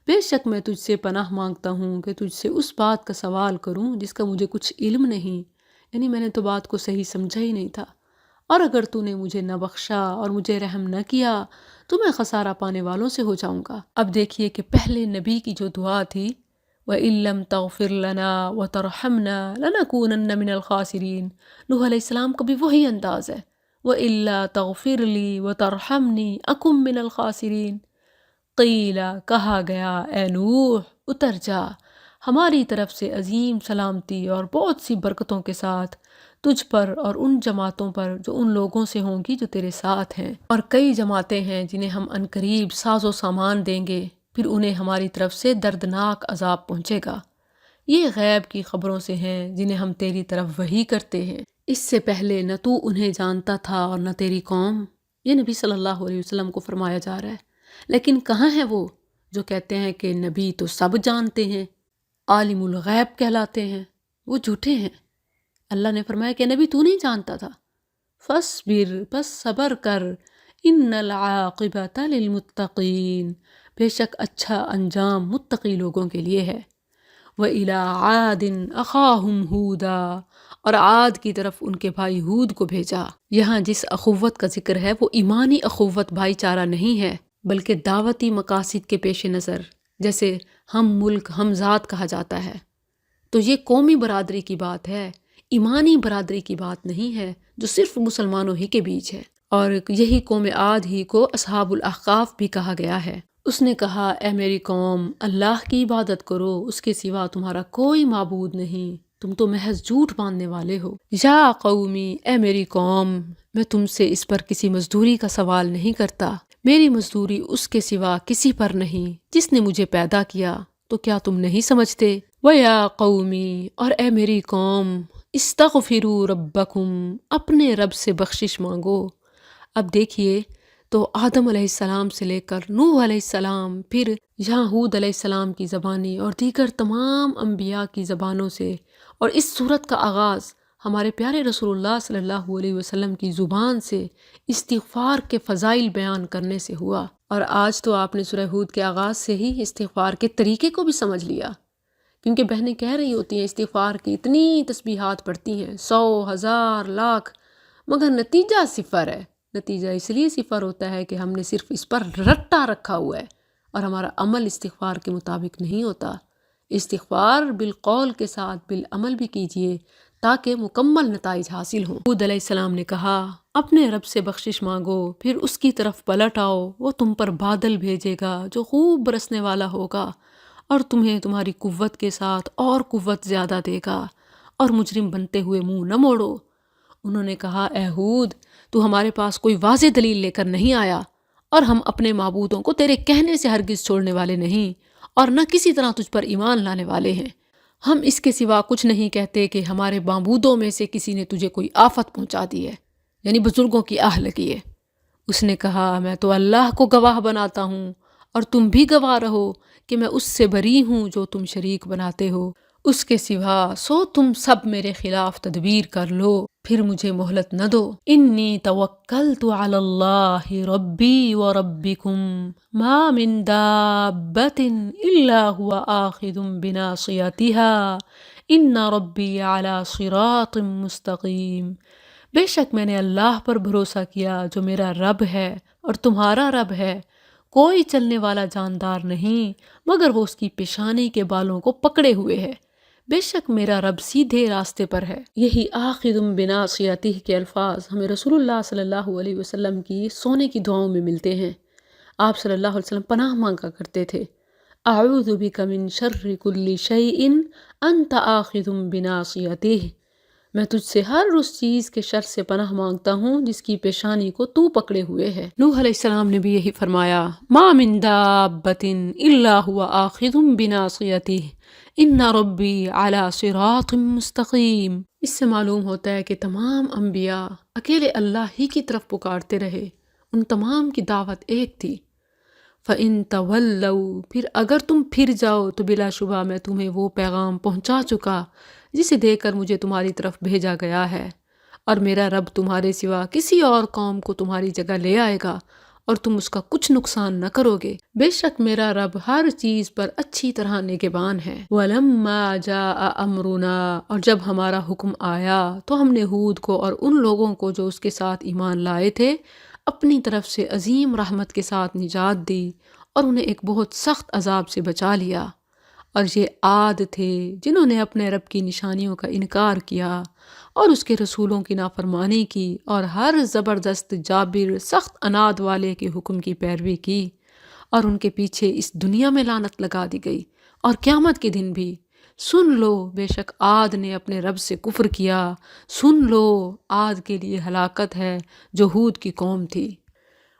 بے شک میں تجھ سے پناہ مانگتا ہوں کہ تجھ سے اس بات کا سوال کروں جس کا مجھے کچھ علم نہیں، یعنی میں نے تو بات کو صحیح سمجھا ہی نہیں تھا، اور اگر تو نے مجھے نہ بخشا اور مجھے رحم نہ کیا تو میں خسارہ پانے والوں سے ہو جاؤں گا۔ اب دیکھیے کہ پہلے نبی کی جو دعا تھی، وَإِن لَّمْ تَغْفِرْ لَنَا وَتَرْحَمْنَا لَنَكُونَنَّ مِنَ الْخَاسِرِينَ، نوح علیہ السلام کا بھی وہی انداز ہے، وَإِلَّا تَغْفِرْ لِي وَتَرْحَمْنِي أَكُن مِّنَ الْخَاسِرِينَ، قیل، کہا گیا، اے نوح اتر جا، ہماری طرف سے عظیم سلامتی اور بہت سی برکتوں کے ساتھ تجھ پر اور ان جماعتوں پر جو ان لوگوں سے ہوں گی جو تیرے ساتھ ہیں، اور کئی جماعتیں ہیں جنہیں ہم عنقریب ساز و سامان دیں گے، پھر انہیں ہماری طرف سے دردناک عذاب پہنچے گا۔ یہ غیب کی خبروں سے ہیں جنہیں ہم تیری طرف وحی کرتے ہیں، اس سے پہلے نہ تو انہیں جانتا تھا اور نہ تیری قوم۔ یہ نبی صلی اللہ علیہ وسلم کو فرمایا جا رہا ہے، لیکن کہاں ہیں وہ جو کہتے ہیں کہ نبی تو سب جانتے ہیں، عالم الغیب کہلاتے ہیں؟ وہ جھوٹے ہیں۔ اللہ نے فرمایا کہ نبی تو نہیں جانتا تھا، فَاصْبِرْ، بس صبر کر، إِنَّ الْعَاقِبَةَ لِلْمُتَّقِينَ، بے شک اچھا انجام متقی لوگوں کے لیے ہے۔ وَإِلَىٰ عَادٍ أَخَاهُمْ هُودًا، اور عاد کی طرف ان کے بھائی ہود کو بھیجا۔ یہاں جس اخوت کا ذکر ہے وہ ایمانی اخوت بھائی چارہ نہیں ہے، بلکہ دعوتی مقاصد کے پیش نظر، جیسے ہم ملک ہم ذات کہا جاتا ہے، تو یہ قومی برادری کی بات ہے۔ ایمانی برادری کی بات نہیں ہے جو صرف مسلمانوں ہی کے بیچ ہے، اور یہی قوم عاد ہی کو اصحاب الاحقاف بھی کہا گیا ہے۔ اس نے کہا اے میری قوم، اللہ کی عبادت کرو، اس کے سوا تمہارا کوئی معبود نہیں، تم تو محض جھوٹ باندھنے والے ہو۔ یا قومی، اے میری قوم، میں تم سے اس پر کسی مزدوری کا سوال نہیں کرتا، میری مزدوری اس کے سوا کسی پر نہیں جس نے مجھے پیدا کیا، تو کیا تم نہیں سمجھتے؟ وَيَا قَوْمِ، اور اے میری قوم، اسْتَغْفِرُوا رَبَّكُمْ، اپنے رب سے بخشش مانگو۔ اب دیکھیے تو آدم علیہ السلام سے لے کر نوح علیہ السلام، پھر یہاں ہود علیہ السلام کی زبانی اور دیگر تمام انبیاء کی زبانوں سے، اور اس صورت کا آغاز ہمارے پیارے رسول اللہ صلی اللہ علیہ وسلم کی زبان سے استغفار کے فضائل بیان کرنے سے ہوا۔ اور آج تو آپ نے سورہ ہود کے آغاز سے ہی استغفار کے طریقے کو بھی سمجھ لیا، کیونکہ بہنیں کہہ رہی ہوتی ہیں استغفار کی اتنی تسبیحات پڑھتی ہیں، 100، 1000، لاکھ، مگر نتیجہ صفر ہے۔ نتیجہ اس لیے صفر ہوتا ہے کہ ہم نے صرف اس پر رٹا رکھا ہوا ہے اور ہمارا عمل استغفار کے مطابق نہیں ہوتا۔ استغفار بالقول کے ساتھ بالعمل بھی کیجیے تاکہ مکمل نتائج حاصل ہوں۔ ہود علیہ السلام نے کہا اپنے رب سے بخشش مانگو، پھر اس کی طرف پلٹ آؤ، وہ تم پر بادل بھیجے گا جو خوب برسنے والا ہوگا، اور تمہیں تمہاری قوت کے ساتھ اور قوت زیادہ دے گا، اور مجرم بنتے ہوئے منہ نہ موڑو۔ انہوں نے کہا اے ہود، تو ہمارے پاس کوئی واضح دلیل لے کر نہیں آیا، اور ہم اپنے معبودوں کو تیرے کہنے سے ہرگز چھوڑنے والے نہیں، اور نہ کسی طرح تجھ پر ایمان لانے والے ہیں۔ ہم اس کے سوا کچھ نہیں کہتے کہ ہمارے معبودوں میں سے کسی نے تجھے کوئی آفت پہنچا دی ہے، یعنی بزرگوں کی آہ لگی ہے۔ اس نے کہا میں تو اللہ کو گواہ بناتا ہوں، اور تم بھی گواہ رہو کہ میں اس سے بری ہوں جو تم شریک بناتے ہو، اس کے سوا سو تم سب میرے خلاف تدبیر کر لو، پھر مجھے مہلت نہ دو۔ انی توکلت علی اللہ ربی و ربکم ما من دابۃ الا هو آخذ بناصیتها ان ربی علی صراط مستقیم۔ بے شک میں نے اللہ پر بھروسہ کیا جو میرا رب ہے اور تمہارا رب ہے، کوئی چلنے والا جاندار نہیں مگر وہ اس کی پیشانی کے بالوں کو پکڑے ہوئے ہے، بے شک میرا رب سیدھے راستے پر ہے۔ یہی آخذ بناصیتہ کے الفاظ ہمیں رسول اللہ صلی اللہ علیہ وسلم کی سونے کی دعاؤں میں ملتے ہیں۔ آپ صلی اللہ علیہ وسلم پناہ مانگا کرتے تھے، اعوذ بک من شر کل شیء انت آخذ بناصیتہ، میں تجھ سے ہر اس چیز کے شر سے پناہ مانگتا ہوں جس کی پیشانی کو تو پکڑے ہوئے ہے۔ نوح علیہ السلام نے بھی یہی فرمایا ما من دابۃ الا هو آخذ بناصیتہ ان ربی علی صراط مستقیم۔ اس سے معلوم ہوتا ہے کہ تمام انبیاء اکیلے اللہ ہی کی طرف پکارتے رہے، ان تمام کی دعوت ایک تھی۔ فَإِن تَوَلَّوْا، پھر اگر تم پھر جاؤ تو بلا شبہ میں تمہیں وہ پیغام پہنچا چکا جسے دے کر مجھے تمہاری طرف بھیجا گیا ہے، اور میرا رب تمہارے سوا کسی اور قوم کو تمہاری جگہ لے آئے گا اور تم اس کا کچھ نقصان نہ کرو گے، بے شک میرا رب ہر چیز پر اچھی طرح نگہبان ہے۔ وَلَمَّا جَاءَ أَمْرُنَا، اور جب ہمارا حکم آیا تو ہم نے ہود کو اور ان لوگوں کو جو اس کے ساتھ ایمان لائے تھے اپنی طرف سے عظیم رحمت کے ساتھ نجات دی اور انہیں ایک بہت سخت عذاب سے بچا لیا۔ اور یہ عاد تھے جنہوں نے اپنے رب کی نشانیوں کا انکار کیا اور اس کے رسولوں کی نافرمانی کی، اور ہر زبردست جابر سخت عناد والے کے حکم کی پیروی کی، اور ان کے پیچھے اس دنیا میں لعنت لگا دی گئی اور قیامت کے دن بھی۔ سن لو، بے شک عاد نے اپنے رب سے کفر کیا، سن لو، عاد کے لیے ہلاکت ہے جو ہود کی قوم تھی۔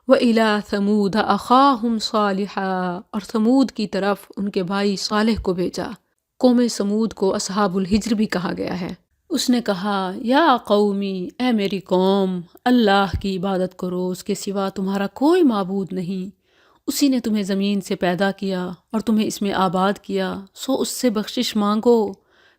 وَإِلَىٰ ثَمُودَ أَخَاهُمْ صَالِحًا، اور ثمود کی طرف ان کے بھائی صالح کو بھیجا۔ قوم ثمود کو اصحاب الحجر بھی کہا گیا ہے۔ اس نے کہا یا قومی، اے میری قوم، اللہ کی عبادت کرو، اس کے سوا تمہارا کوئی معبود نہیں، اسی نے تمہیں زمین سے پیدا کیا اور تمہیں اس میں آباد کیا، سو اس سے بخشش مانگو،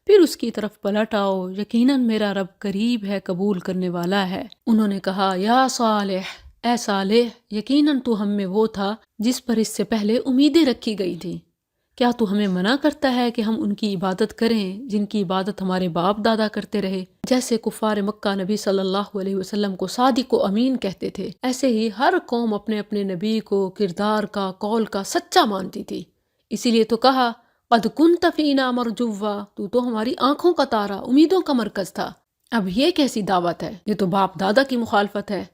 پھر اس کی طرف پلٹ آؤ، یقیناً میرا رب قریب ہے، قبول کرنے والا ہے۔ انہوں نے کہا یا صالح، اے صالح، یقیناً تو ہم میں وہ تھا جس پر اس سے پہلے امیدیں رکھی گئی تھیں، کیا تو ہمیں منع کرتا ہے کہ ہم ان کی عبادت کریں جن کی عبادت ہمارے باپ دادا کرتے رہے؟ جیسے کفار مکہ نبی صلی اللہ علیہ وسلم کو صادق و امین کہتے تھے، ایسے ہی ہر قوم اپنے اپنے نبی کو کردار کا، قول کا سچا مانتی تھی، اسی لیے تو کہا قد كنت فینا مرجوا، تو ہماری آنکھوں کا تارا، امیدوں کا مرکز تھا۔ اب یہ کیسی دعوت ہے؟ یہ تو باپ دادا کی مخالفت ہے۔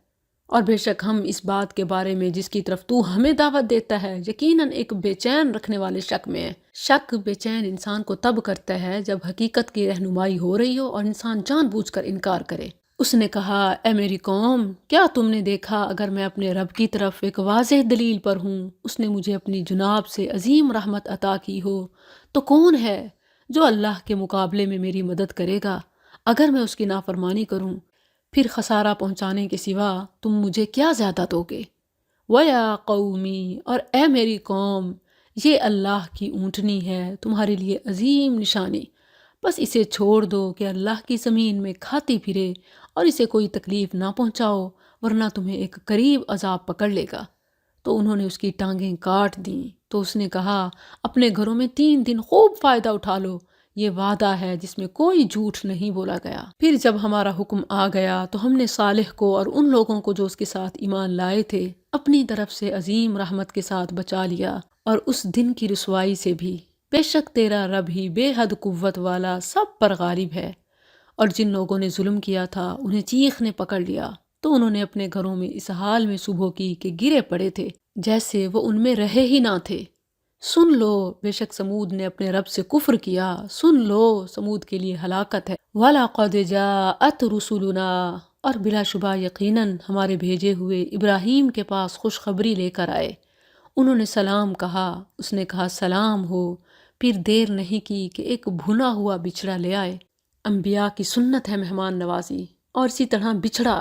اور بے شک ہم اس بات کے بارے میں جس کی طرف تو ہمیں دعوت دیتا ہے یقیناً ایک بے چین رکھنے والے شک میں ہے۔ شک بے چین انسان کو تب کرتا ہے جب حقیقت کی رہنمائی ہو رہی ہو اور انسان جان بوجھ کر انکار کرے۔ اس نے کہا، اے میری قوم، کیا تم نے دیکھا اگر میں اپنے رب کی طرف ایک واضح دلیل پر ہوں، اس نے مجھے اپنی جناب سے عظیم رحمت عطا کی ہو، تو کون ہے جو اللہ کے مقابلے میں میری مدد کرے گا اگر میں اس کی نافرمانی کروں؟ پھر خسارہ پہنچانے کے سوا تم مجھے کیا زیادہ دو گے؟ وَيَا قَوْمِي، اور اے میری قوم، یہ اللہ کی اونٹنی ہے تمہارے لیے عظیم نشانی، بس اسے چھوڑ دو کہ اللہ کی زمین میں کھاتی پھرے اور اسے کوئی تکلیف نہ پہنچاؤ، ورنہ تمہیں ایک قریب عذاب پکڑ لے گا۔ تو انہوں نے اس کی ٹانگیں کاٹ دیں۔ تو اس نے کہا، اپنے گھروں میں 3 دن خوب فائدہ اٹھا لو، یہ وعدہ ہے جس میں کوئی جھوٹ نہیں بولا گیا۔ پھر جب ہمارا حکم آ گیا تو ہم نے صالح کو اور ان لوگوں کو جو اس کے ساتھ ایمان لائے تھے اپنی طرف سے عظیم رحمت کے ساتھ بچا لیا، اور اس دن کی رسوائی سے بھی۔ بے شک تیرا رب ہی بے حد قوت والا سب پر غالب ہے۔ اور جن لوگوں نے ظلم کیا تھا انہیں چیخ نے پکڑ لیا، تو انہوں نے اپنے گھروں میں اس حال میں صبح کی کہ گرے پڑے تھے جیسے وہ ان میں رہے ہی نہ تھے۔ سن لو، بے شک سمود نے اپنے رب سے کفر کیا، سن لو، سمود کے لیے ہلاکت ہے۔ وَلَقَدْ جَاءَتْ رُسُلُنَا، اور بلا شبہ یقیناً ہمارے بھیجے ہوئے ابراہیم کے پاس خوشخبری لے کر آئے۔ انہوں نے سلام کہا، اس نے کہا سلام ہو، پھر دیر نہیں کی کہ ایک بھنا ہوا بچڑا لے آئے۔ انبیاء کی سنت ہے مہمان نوازی، اور اسی طرح بچڑا،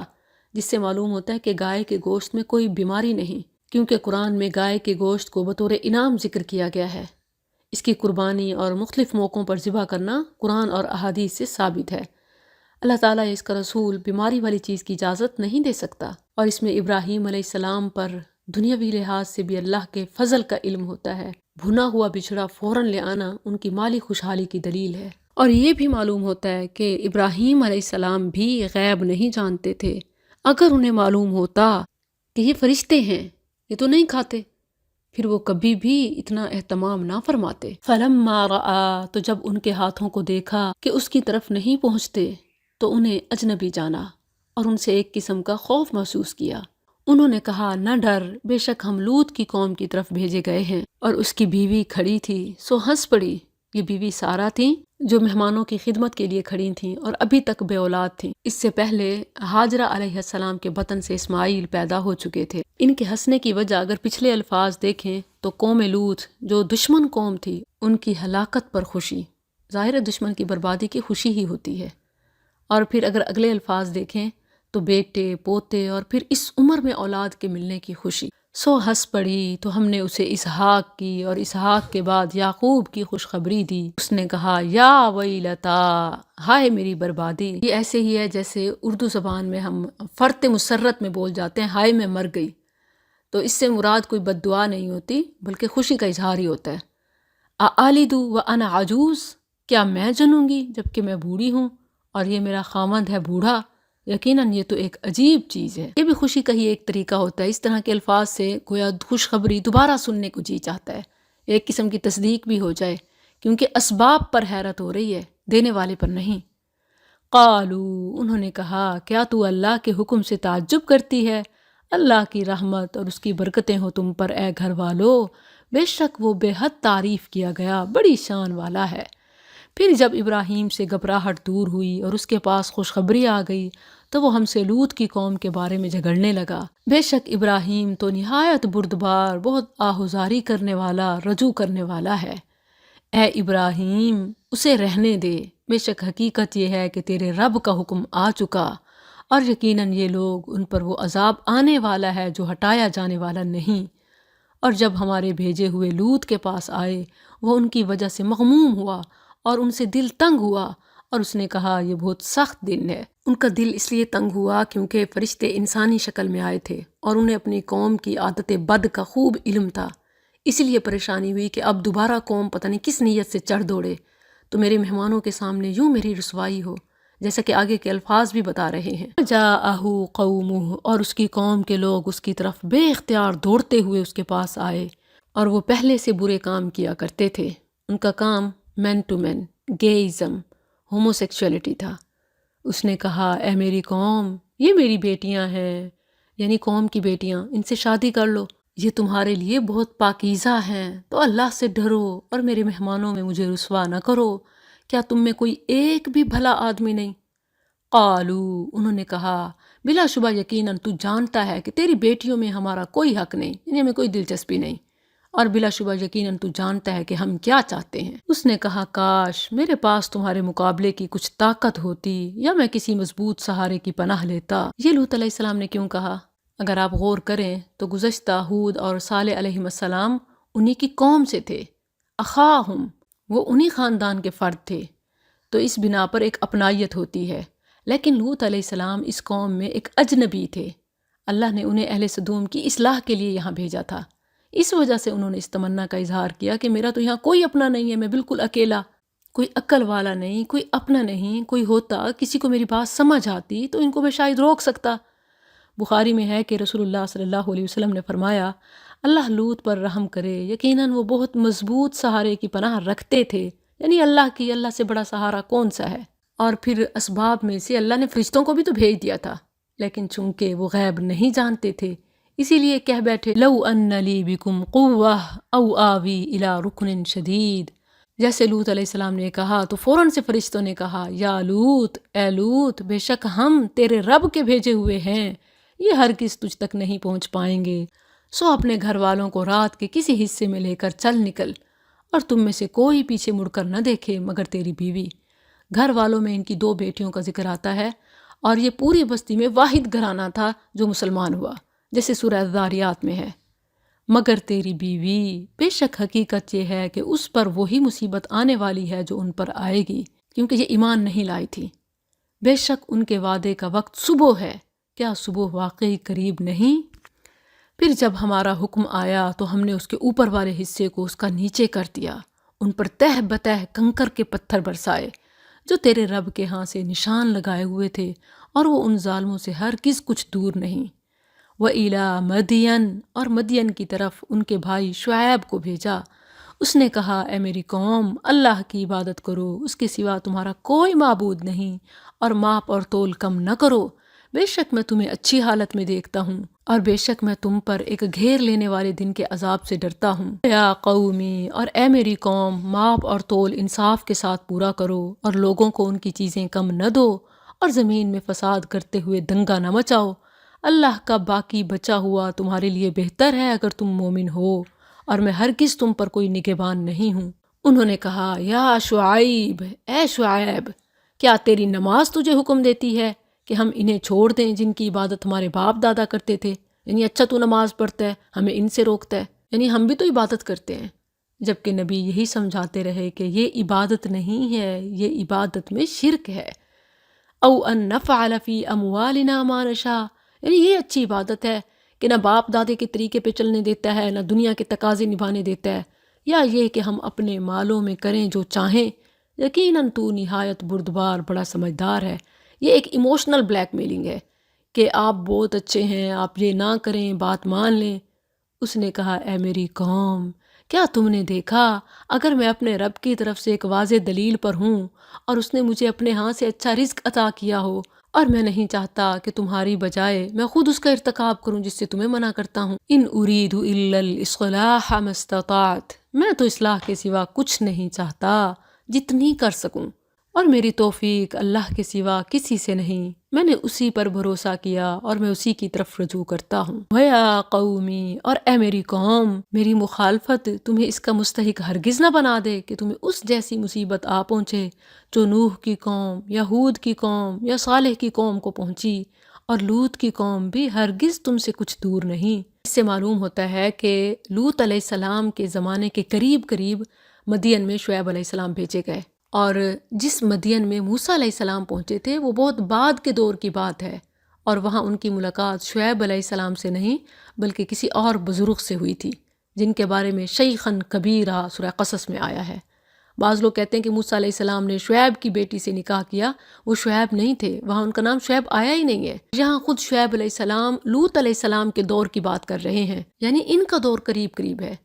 جس سے معلوم ہوتا ہے کہ گائے کے گوشت میں کوئی بیماری نہیں، کیونکہ قرآن میں گائے کے گوشت کو بطور انعام ذکر کیا گیا ہے۔ اس کی قربانی اور مختلف موقعوں پر ذبح کرنا قرآن اور احادیث سے ثابت ہے۔ اللہ تعالیٰ اس کا رسول بیماری والی چیز کی اجازت نہیں دے سکتا، اور اس میں ابراہیم علیہ السلام پر دنیاوی لحاظ سے بھی اللہ کے فضل کا علم ہوتا ہے۔ بھنا ہوا بچڑا فوراً لے آنا ان کی مالی خوشحالی کی دلیل ہے۔ اور یہ بھی معلوم ہوتا ہے کہ ابراہیم علیہ السلام بھی غیب نہیں جانتے تھے۔ اگر انہیں معلوم ہوتا کہ یہ فرشتے ہیں، یہ تو نہیں کھاتے، پھر وہ کبھی بھی اتنا اہتمام نہ فرماتے۔ فَلَمَّا رَأَىٰ، تو جب ان کے ہاتھوں کو دیکھا کہ اس کی طرف نہیں پہنچتے تو انہیں اجنبی جانا اور ان سے ایک قسم کا خوف محسوس کیا۔ انہوں نے کہا، نہ ڈر، بے شک ہم لوط کی قوم کی طرف بھیجے گئے ہیں۔ اور اس کی بیوی کھڑی تھی سو ہنس پڑی۔ یہ بیوی سارہ تھیں جو مہمانوں کی خدمت کے لیے کھڑی تھیں اور ابھی تک بے اولاد تھیں۔ اس سے پہلے ہاجرہ علیہ السلام کے بطن سے اسماعیل پیدا ہو چکے تھے۔ ان کے ہنسنے کی وجہ اگر پچھلے الفاظ دیکھیں تو قوم لوط جو دشمن قوم تھی ان کی ہلاکت پر خوشی، ظاہر دشمن کی بربادی کی خوشی ہی ہوتی ہے۔ اور پھر اگر اگلے الفاظ دیکھیں تو بیٹے، پوتے اور پھر اس عمر میں اولاد کے ملنے کی خوشی۔ سو ہنس پڑی تو ہم نے اسے اسحاق کی اور اسحاق کے بعد یعقوب کی خوشخبری دی۔ اس نے کہا، یا ویلتا، ہائے میری بربادی۔ یہ ایسے ہی ہے جیسے اردو زبان میں ہم فرط مسرت میں بول جاتے ہیں، ہائے میں مر گئی، تو اس سے مراد کوئی بد دعا نہیں ہوتی بلکہ خوشی کا اظہار ہی ہوتا ہے۔ اَأَلِدُ وَأَنَا عَجُوزٌ، کیا میں جنوں گی جبکہ میں بوڑھی ہوں اور یہ میرا خامند ہے بوڑھا؟ یقیناً یہ تو ایک عجیب چیز ہے۔ یہ بھی خوشی کا ہی ایک طریقہ ہوتا ہے، اس طرح کے الفاظ سے گویا خوشخبری دوبارہ سننے کو جی چاہتا ہے، ایک قسم کی تصدیق بھی ہو جائے، کیونکہ اسباب پر حیرت ہو رہی ہے، دینے والے پر نہیں۔ قالو، انہوں نے کہا، کیا تو اللہ کے حکم سے تعجب کرتی ہے؟ اللہ کی رحمت اور اس کی برکتیں ہو تم پر اے گھر والو، بے شک وہ بے حد تعریف کیا گیا، بڑی شان والا ہے۔ پھر جب ابراہیم سے گھبراہٹ دور ہوئی اور اس کے پاس خوشخبری آ گئی تو وہ ہم سے لوط کی قوم کے بارے میں جھگڑنے لگا۔ بے شک ابراہیم تو نہایت بردبار، بہت آہوزاری کرنے والا، رجوع کرنے والا ہے۔ اے ابراہیم، اسے رہنے دے، بے شک حقیقت یہ ہے کہ تیرے رب کا حکم آ چکا، اور یقیناً یہ لوگ ان پر وہ عذاب آنے والا ہے جو ہٹایا جانے والا نہیں۔ اور جب ہمارے بھیجے ہوئے لوط کے پاس آئے وہ ان کی وجہ سے مغموم ہوا اور ان سے دل تنگ ہوا، اور اس نے کہا، یہ بہت سخت دن ہے۔ ان کا دل اس لیے تنگ ہوا کیونکہ فرشتے انسانی شکل میں آئے تھے اور انہیں اپنی قوم کی عادت بد کا خوب علم تھا، اسی لیے پریشانی ہوئی کہ اب دوبارہ قوم پتہ نہیں کس نیت سے چڑھ دوڑے تو میرے مہمانوں کے سامنے یوں میری رسوائی ہو، جیسا کہ آگے کے الفاظ بھی بتا رہے ہیں۔ جاءہ قومہ، اور اس کی قوم کے لوگ اس کی طرف بے اختیار دوڑتے ہوئے اس کے پاس آئے، اور وہ پہلے سے برے کام کیا کرتے تھے۔ ان کا کام مین ٹو مین، گےازم، ہومو سیکشولیٹی تھا۔ اس نے کہا اے میری قوم، یہ میری بیٹیاں ہیں، یعنی قوم کی بیٹیاں، ان سے شادی کر لو، یہ تمہارے لیے بہت پاکیزہ ہیں، تو اللہ سے ڈرو اور میرے مہمانوں میں مجھے رسوا نہ کرو۔ کیا تم میں کوئی ایک بھی بھلا آدمی نہیں؟ قالو، انہوں نے کہا بلا شبہ یقیناً تو جانتا ہے کہ تیری بیٹیوں میں ہمارا کوئی حق نہیں، یعنی ہمیں کوئی دلچسپی نہیں، اور بلا شبہ یقیناً تو جانتا ہے کہ ہم کیا چاہتے ہیں۔ اس نے کہا کاش میرے پاس تمہارے مقابلے کی کچھ طاقت ہوتی یا میں کسی مضبوط سہارے کی پناہ لیتا۔ یہ لوط علیہ السلام نے کیوں کہا؟ اگر آپ غور کریں تو گزشتہ ہود اور صالح علیہ السلام انہی کی قوم سے تھے، اخاہم، وہ انہی خاندان کے فرد تھے، تو اس بنا پر ایک اپنائیت ہوتی ہے۔ لیکن لوط علیہ السلام اس قوم میں ایک اجنبی تھے، اللہ نے انہیں اہل سدوم کی اصلاح کے لیے یہاں بھیجا تھا، اس وجہ سے انہوں نے اس تمنا کا اظہار کیا کہ میرا تو یہاں کوئی اپنا نہیں ہے، میں بالکل اکیلا، کوئی عقل والا نہیں، کوئی اپنا نہیں، کوئی ہوتا کسی کو میری بات سمجھ آتی تو ان کو میں شاید روک سکتا۔ بخاری میں ہے کہ رسول اللہ صلی اللہ علیہ وسلم نے فرمایا اللہ لوط پر رحم کرے، یقیناً وہ بہت مضبوط سہارے کی پناہ رکھتے تھے، یعنی اللہ سے بڑا سہارا کون سا ہے؟ اور پھر اسباب میں سے اللہ نے فرشتوں کو بھی تو بھیج دیا تھا، لیکن چونکہ وہ غیب نہیں جانتے تھے اسی لیے کہہ بیٹھے لو ان لی بکم قوہ او آوی الی رکن شدید۔ جیسے لوط علیہ السلام نے کہا تو فوراً سے فرشتوں نے کہا یا لوط، اے لوط، بے شک ہم تیرے رب کے بھیجے ہوئے ہیں، یہ ہرگز تجھ تک نہیں پہنچ پائیں گے، سو اپنے گھر والوں کو رات کے کسی حصے میں لے کر چل نکل، اور تم میں سے کوئی پیچھے مڑ کر نہ دیکھے مگر تیری بیوی۔ گھر والوں میں ان کی 2 بیٹیوں کا ذکر آتا ہے، اور یہ پوری بستی میں واحد گھرانہ تھا جو مسلمان ہوا، جیسے سورہ الذاریات میں ہے، مگر تیری بیوی، بے شک حقیقت یہ ہے کہ اس پر وہی مصیبت آنے والی ہے جو ان پر آئے گی، کیونکہ یہ ایمان نہیں لائی تھی۔ بے شک ان کے وعدے کا وقت صبح ہے، کیا صبح واقعی قریب نہیں؟ پھر جب ہمارا حکم آیا تو ہم نے اس کے اوپر والے حصے کو اس کا نیچے کر دیا، ان پر تہ بتہ کنکر کے پتھر برسائے جو تیرے رب کے ہاں سے نشان لگائے ہوئے تھے، اور وہ ان ظالموں سے ہرگز کچھ دور نہیں۔ وَإِلَىٰ مَدْيَنَ، اور مدین کی طرف ان کے بھائی شعیب کو بھیجا، اس نے کہا اے میری قوم، اللہ کی عبادت کرو، اس کے سوا تمہارا کوئی معبود نہیں، اور ماپ اور تول کم نہ کرو، بے شک میں تمہیں اچھی حالت میں دیکھتا ہوں، اور بے شک میں تم پر ایک گھیر لینے والے دن کے عذاب سے ڈرتا ہوں۔ یا قومی، اور اے میری قوم، ماپ اور تول انصاف کے ساتھ پورا کرو، اور لوگوں کو ان کی چیزیں کم نہ دو، اور زمین میں فساد کرتے ہوئے دنگا نہ مچاؤ، اللہ کا باقی بچا ہوا تمہارے لیے بہتر ہے اگر تم مومن ہو، اور میں ہرگز تم پر کوئی نگہبان نہیں ہوں۔ انہوں نے کہا یا شعیب، اے شعیب، کیا تیری نماز تجھے حکم دیتی ہے کہ ہم انہیں چھوڑ دیں جن کی عبادت ہمارے باپ دادا کرتے تھے؟ یعنی اچھا تو نماز پڑھتا ہے، ہمیں ان سے روکتا ہے، یعنی ہم بھی تو عبادت کرتے ہیں، جبکہ نبی یہی سمجھاتے رہے کہ یہ عبادت نہیں ہے، یہ عبادت میں شرک ہے۔ او ان نفعل فی اموالنا ما نشاء، یعنی یہ اچھی عبادت ہے کہ نہ باپ دادے کے طریقے پہ چلنے دیتا ہے، نہ دنیا کے تقاضے نبھانے دیتا ہے، یا یہ کہ ہم اپنے مالوں میں کریں جو چاہیں، یقیناً تو نہایت بردبار بڑا سمجھدار ہے۔ یہ ایک ایموشنل بلیک میلنگ ہے کہ آپ بہت اچھے ہیں، آپ یہ نہ کریں، بات مان لیں۔ اس نے کہا اے میری قوم، کیا تم نے دیکھا اگر میں اپنے رب کی طرف سے ایک واضح دلیل پر ہوں اور اس نے مجھے اپنے ہاں سے اچھا رزق عطا کیا ہو، اور میں نہیں چاہتا کہ تمہاری بجائے میں خود اس کا ارتکاب کروں جس سے تمہیں منع کرتا ہوں۔ ان اريد الا الاصلاح ما استطعت، میں تو اصلاح کے سوا کچھ نہیں چاہتا جتنی کر سکوں، اور میری توفیق اللہ کے سوا کسی سے نہیں، میں نے اسی پر بھروسہ کیا اور میں اسی کی طرف رجوع کرتا ہوں۔ وَيَا قَوْمِ، اور اے میری قوم، میری مخالفت تمہیں اس کا مستحق ہرگز نہ بنا دے کہ تمہیں اس جیسی مصیبت آ پہنچے جو نوح کی قوم یا ہود کی قوم یا صالح کی قوم کو پہنچی، اور لوط کی قوم بھی ہرگز تم سے کچھ دور نہیں۔ اس سے معلوم ہوتا ہے کہ لوط علیہ السلام کے زمانے کے قریب قریب مدین میں شعیب علیہ السلام بھیجے گئے، اور جس مدین میں موسیٰ علیہ السلام پہنچے تھے وہ بہت بعد کے دور کی بات ہے، اور وہاں ان کی ملاقات شعیب علیہ السلام سے نہیں بلکہ کسی اور بزرگ سے ہوئی تھی جن کے بارے میں شیخاً کبیرہ سورہ قصص میں آیا ہے۔ بعض لوگ کہتے ہیں کہ موسیٰ علیہ السلام نے شعیب کی بیٹی سے نکاح کیا، وہ شعیب نہیں تھے، وہاں ان کا نام شعیب آیا ہی نہیں ہے۔ یہاں خود شعیب علیہ السلام لوط علیہ السلام کے دور کی بات کر رہے ہیں، یعنی ان کا دور قریب قریب ہے۔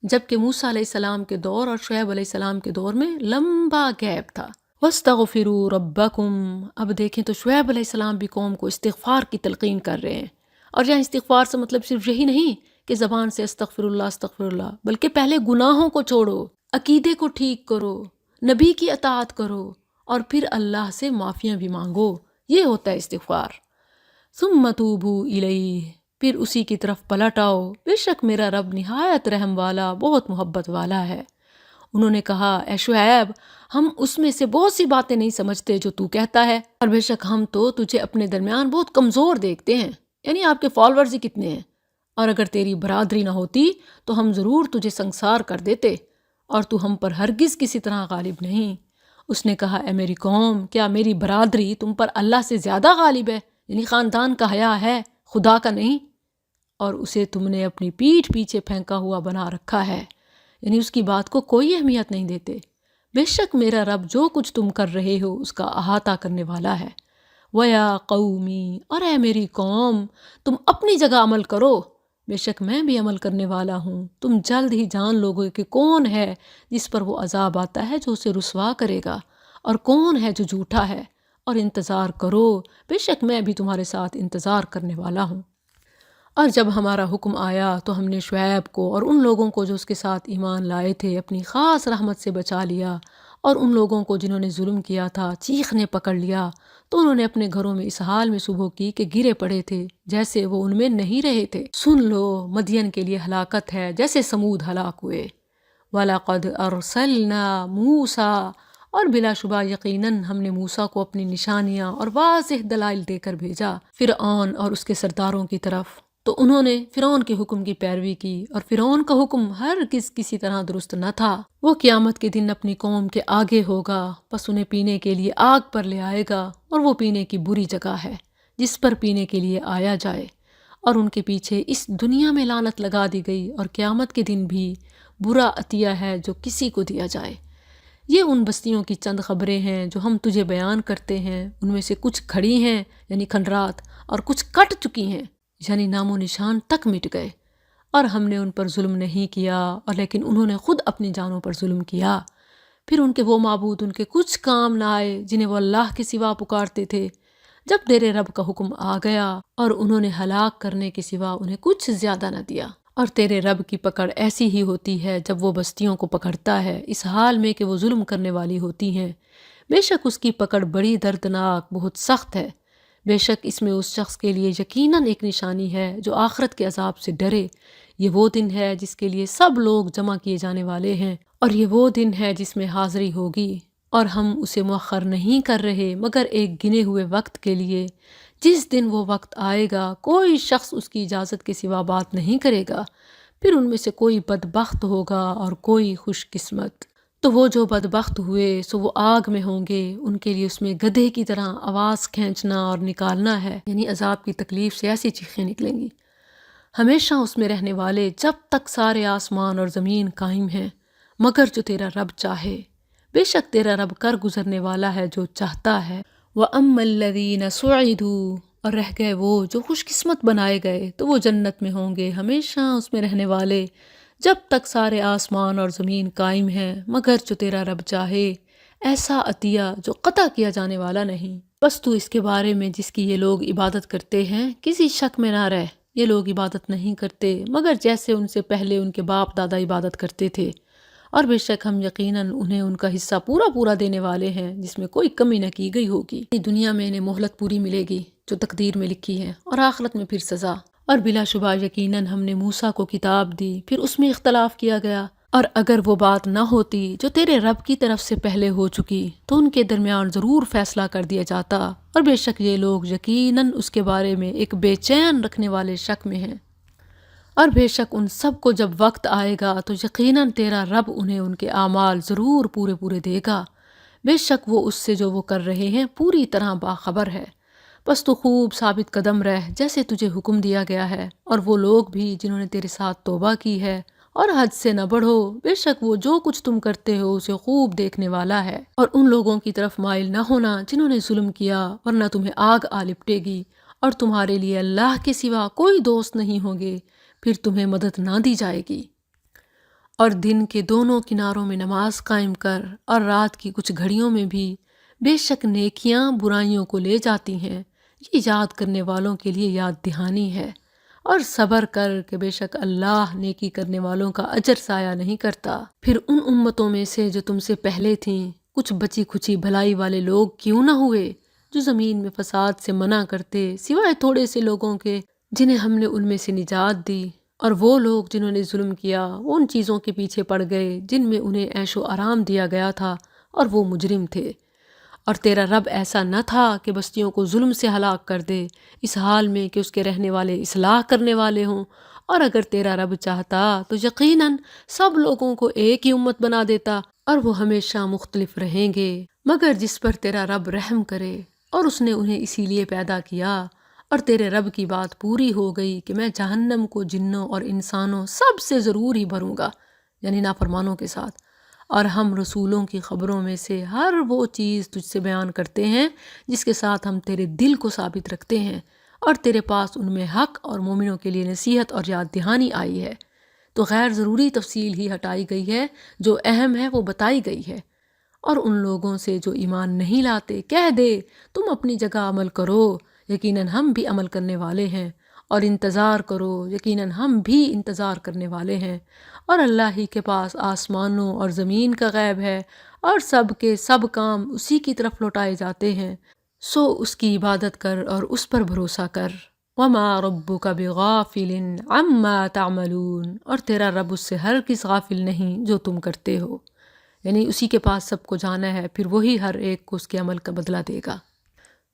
جبکہ موسیٰ علیہ السلام کے دور اور شعیب علیہ السلام کے دور میں لمبا گیپ تھا۔ وَاسْتَغْفِرُوا رَبَّكُمْ، اب دیکھیں تو شعیب علیہ السلام بھی قوم کو استغفار کی تلقین کر رہے ہیں، اور یہاں استغفار سے مطلب صرف یہی نہیں کہ زبان سے استغفر اللہ، بلکہ پہلے گناہوں کو چھوڑو، عقیدے کو ٹھیک کرو، نبی کی اطاعت کرو، اور پھر اللہ سے معافیاں بھی مانگو۔ یہ ہوتا ہے استغفار۔ ثم توبوا الیہ، پھر اسی کی طرف پلٹ آؤ، بے شک میرا رب نہایت رحم والا، بہت محبت والا ہے۔ انہوں نے کہا، اے شعیب، ہم اس میں سے بہت سی باتیں نہیں سمجھتے جو تو کہتا ہے، اور بے شک ہم تو تجھے اپنے درمیان بہت کمزور دیکھتے ہیں، یعنی آپ کے فالورز ہی کتنے ہیں، اور اگر تیری برادری نہ ہوتی تو ہم ضرور تجھے سنگسار کر دیتے، اور تو ہم پر ہرگز کسی طرح غالب نہیں۔ اس نے کہا، اے میری قوم، کیا میری برادری تم پر اللہ سے زیادہ غالب ہے؟ یعنی خاندان کا حیا ہے، خدا کا نہیں، اور اسے تم نے اپنی پیٹھ پیچھے پھینکا ہوا بنا رکھا ہے، یعنی اس کی بات کو کوئی اہمیت نہیں دیتے۔ بے شک میرا رب جو کچھ تم کر رہے ہو اس کا احاطہ کرنے والا ہے۔ وَيَا قَوْمِي، اور اے میری قوم، تم اپنی جگہ عمل کرو، بے شک میں بھی عمل کرنے والا ہوں۔ تم جلد ہی جان لوگے کہ کون ہے جس پر وہ عذاب آتا ہے جو اسے رسوا کرے گا، اور کون ہے جو جھوٹا ہے، اور انتظار کرو، بے شک میں بھی تمہارے ساتھ انتظار کرنے والا ہوں۔ اور جب ہمارا حکم آیا تو ہم نے شعیب کو اور ان لوگوں کو جو اس کے ساتھ ایمان لائے تھے اپنی خاص رحمت سے بچا لیا، اور ان لوگوں کو جنہوں نے ظلم کیا تھا چیخ نے پکڑ لیا، تو انہوں نے اپنے گھروں میں اس حال میں صبح کی کہ گرے پڑے تھے جیسے وہ ان میں نہیں رہے تھے۔ سن لو، مدین کے لیے ہلاکت ہے جیسے سمود ہلاک ہوئے۔ وَلَقَدْ أَرْسَلْنَا مُوسَىٰ، اور بلا شبہ یقیناً ہم نے موسیٰ کو اپنی نشانیاں اور واضح دلائل دے کر بھیجا فرعون اور اس کے سرداروں کی طرف، تو انہوں نے فرعون کے حکم کی پیروی کی، اور فرعون کا حکم ہرگز کسی طرح درست نہ تھا۔ وہ قیامت کے دن اپنی قوم کے آگے ہوگا، پس انہیں پینے کے لیے آگ پر لے آئے گا، اور وہ پینے کی بری جگہ ہے جس پر پینے کے لیے آیا جائے، اور ان کے پیچھے اس دنیا میں لعنت لگا دی گئی، اور قیامت کے دن بھی برا عطیہ ہے جو کسی کو دیا جائے۔ یہ ان بستیوں کی چند خبریں ہیں جو ہم تجھے بیان کرتے ہیں، ان میں سے کچھ کھڑی ہیں یعنی کھنڈرات، اور کچھ کٹ چکی ہیں یعنی نام و نشان تک مٹ گئے، اور ہم نے ان پر ظلم نہیں کیا، اور لیکن انہوں نے خود اپنی جانوں پر ظلم کیا۔ پھر ان کے وہ معبود ان کے کچھ کام نہ آئے جنہیں وہ اللہ کے سوا پکارتے تھے۔ جب تیرے رب کا حکم آ گیا اور انہوں نے ہلاک کرنے کے سوا انہیں کچھ زیادہ نہ دیا، اور تیرے رب کی پکڑ ایسی ہی ہوتی ہے جب وہ بستیوں کو پکڑتا ہے اس حال میں کہ وہ ظلم کرنے والی ہوتی ہیں۔ بے شک اس کی پکڑ بڑی دردناک، بہت سخت ہے۔ بے شک اس میں اس شخص کے لیے یقیناً ایک نشانی ہے جو آخرت کے عذاب سے ڈرے۔ یہ وہ دن ہے جس کے لیے سب لوگ جمع کیے جانے والے ہیں، اور یہ وہ دن ہے جس میں حاضری ہوگی، اور ہم اسے مؤخر نہیں کر رہے مگر ایک گنے ہوئے وقت کے لیے۔ جس دن وہ وقت آئے گا کوئی شخص اس کی اجازت کے سوا بات نہیں کرے گا، پھر ان میں سے کوئی بدبخت ہوگا اور کوئی خوش قسمت۔ تو وہ جو بدبخت ہوئے سو وہ آگ میں ہوں گے، ان کے لیے اس میں گدھے کی طرح آواز کھینچنا اور نکالنا ہے، یعنی عذاب کی تکلیف سے ایسی چیخیں نکلیں گی۔ ہمیشہ اس میں رہنے والے جب تک سارے آسمان اور زمین قائم ہیں، مگر جو تیرا رب چاہے، بے شک تیرا رب کر گزرنے والا ہے جو چاہتا ہے۔ وَأَمَّا الَّذِينَ سُعِدُوا، اور رہ گئے وہ جو خوش قسمت بنائے گئے، تو وہ جنت میں ہوں گے، ہمیشہ اس میں رہنے والے جب تک سارے آسمان اور زمین قائم ہیں، مگر جو تیرا رب چاہے، ایسا عطیہ جو قطع کیا جانے والا نہیں۔ بس تو اس کے بارے میں جس کی یہ لوگ عبادت کرتے ہیں کسی شک میں نہ رہ، یہ لوگ عبادت نہیں کرتے مگر جیسے ان سے پہلے ان کے باپ دادا عبادت کرتے تھے، اور بے شک ہم یقیناً انہیں ان کا حصہ پورا پورا دینے والے ہیں جس میں کوئی کمی نہ کی گئی ہوگی۔ دنیا میں انہیں مہلت پوری ملے گی جو تقدیر میں لکھی ہے، اور آخرت میں پھر سزا۔ اور بلا شبہ یقیناً ہم نے موسیٰ کو کتاب دی، پھر اس میں اختلاف کیا گیا، اور اگر وہ بات نہ ہوتی جو تیرے رب کی طرف سے پہلے ہو چکی تو ان کے درمیان ضرور فیصلہ کر دیا جاتا، اور بے شک یہ لوگ یقیناً اس کے بارے میں ایک بے چین رکھنے والے شک میں ہیں۔ اور بے شک ان سب کو جب وقت آئے گا تو یقیناً تیرا رب انہیں ان کے اعمال ضرور پورے پورے دے گا، بے شک وہ اس سے جو وہ کر رہے ہیں پوری طرح باخبر ہے۔ بس تو خوب ثابت قدم رہ جیسے تجھے حکم دیا گیا ہے، اور وہ لوگ بھی جنہوں نے تیرے ساتھ توبہ کی ہے، اور حد سے نہ بڑھو، بے شک وہ جو کچھ تم کرتے ہو اسے خوب دیکھنے والا ہے۔ اور ان لوگوں کی طرف مائل نہ ہونا جنہوں نے ظلم کیا، ورنہ تمہیں آگ آ لپٹے گی، اور تمہارے لیے اللہ کے سوا کوئی دوست نہیں ہوں گے، پھر تمہیں مدد نہ دی جائے گی۔ اور دن کے دونوں کناروں میں نماز قائم کر، اور رات کی کچھ گھڑیوں میں بھی، بے شک نیکیاں برائیوں کو لے جاتی ہیں، یہ یاد کرنے والوں کے لیے یاد دہانی ہے۔ اور صبر کر کہ بے شک اللہ نیکی کرنے والوں کا اجر ضائع نہیں کرتا۔ پھر ان امتوں میں سے جو تم سے پہلے تھیں کچھ بچی کھچی بھلائی والے لوگ کیوں نہ ہوئے جو زمین میں فساد سے منع کرتے، سوائے تھوڑے سے لوگوں کے جنہیں ہم نے ان میں سے نجات دی۔ اور وہ لوگ جنہوں نے ظلم کیا وہ ان چیزوں کے پیچھے پڑ گئے جن میں انہیں عیش و آرام دیا گیا تھا، اور وہ مجرم تھے۔ اور تیرا رب ایسا نہ تھا کہ بستیوں کو ظلم سے ہلاک کر دے، اس حال میں کہ اس کے رہنے والے اصلاح کرنے والے ہوں، اور اگر تیرا رب چاہتا تو یقیناً سب لوگوں کو ایک ہی امت بنا دیتا، اور وہ ہمیشہ مختلف رہیں گے، مگر جس پر تیرا رب رحم کرے، اور اس نے انہیں اسی لیے پیدا کیا۔ اور تیرے رب کی بات پوری ہو گئی کہ میں جہنم کو جنوں اور انسانوں سب سے ضرور ہی بھروں گا، یعنی نافرمانوں کے ساتھ۔ اور ہم رسولوں کی خبروں میں سے ہر وہ چیز تجھ سے بیان کرتے ہیں جس کے ساتھ ہم تیرے دل کو ثابت رکھتے ہیں، اور تیرے پاس ان میں حق اور مومنوں کے لیے نصیحت اور یاد دہانی آئی ہے، تو غیر ضروری تفصیل ہی ہٹائی گئی ہے، جو اہم ہے وہ بتائی گئی ہے۔ اور ان لوگوں سے جو ایمان نہیں لاتے کہہ دے تم اپنی جگہ عمل کرو، یقیناً ہم بھی عمل کرنے والے ہیں، اور انتظار کرو، یقیناً ہم بھی انتظار کرنے والے ہیں۔ اور اللہ ہی کے پاس آسمانوں اور زمین کا غیب ہے، اور سب کے سب کام اسی کی طرف لوٹائے جاتے ہیں، سو اس کی عبادت کر اور اس پر بھروسہ کر۔ وَمَا رَبُّكَ بِغَافِلٍ عَمَّا تَعْمَلُونَ، اور تیرا رب اس سے ہرگز غافل نہیں جو تم کرتے ہو، یعنی اسی کے پاس سب کو جانا ہے، پھر وہی ہر ایک کو اس کے عمل کا بدلہ دے گا۔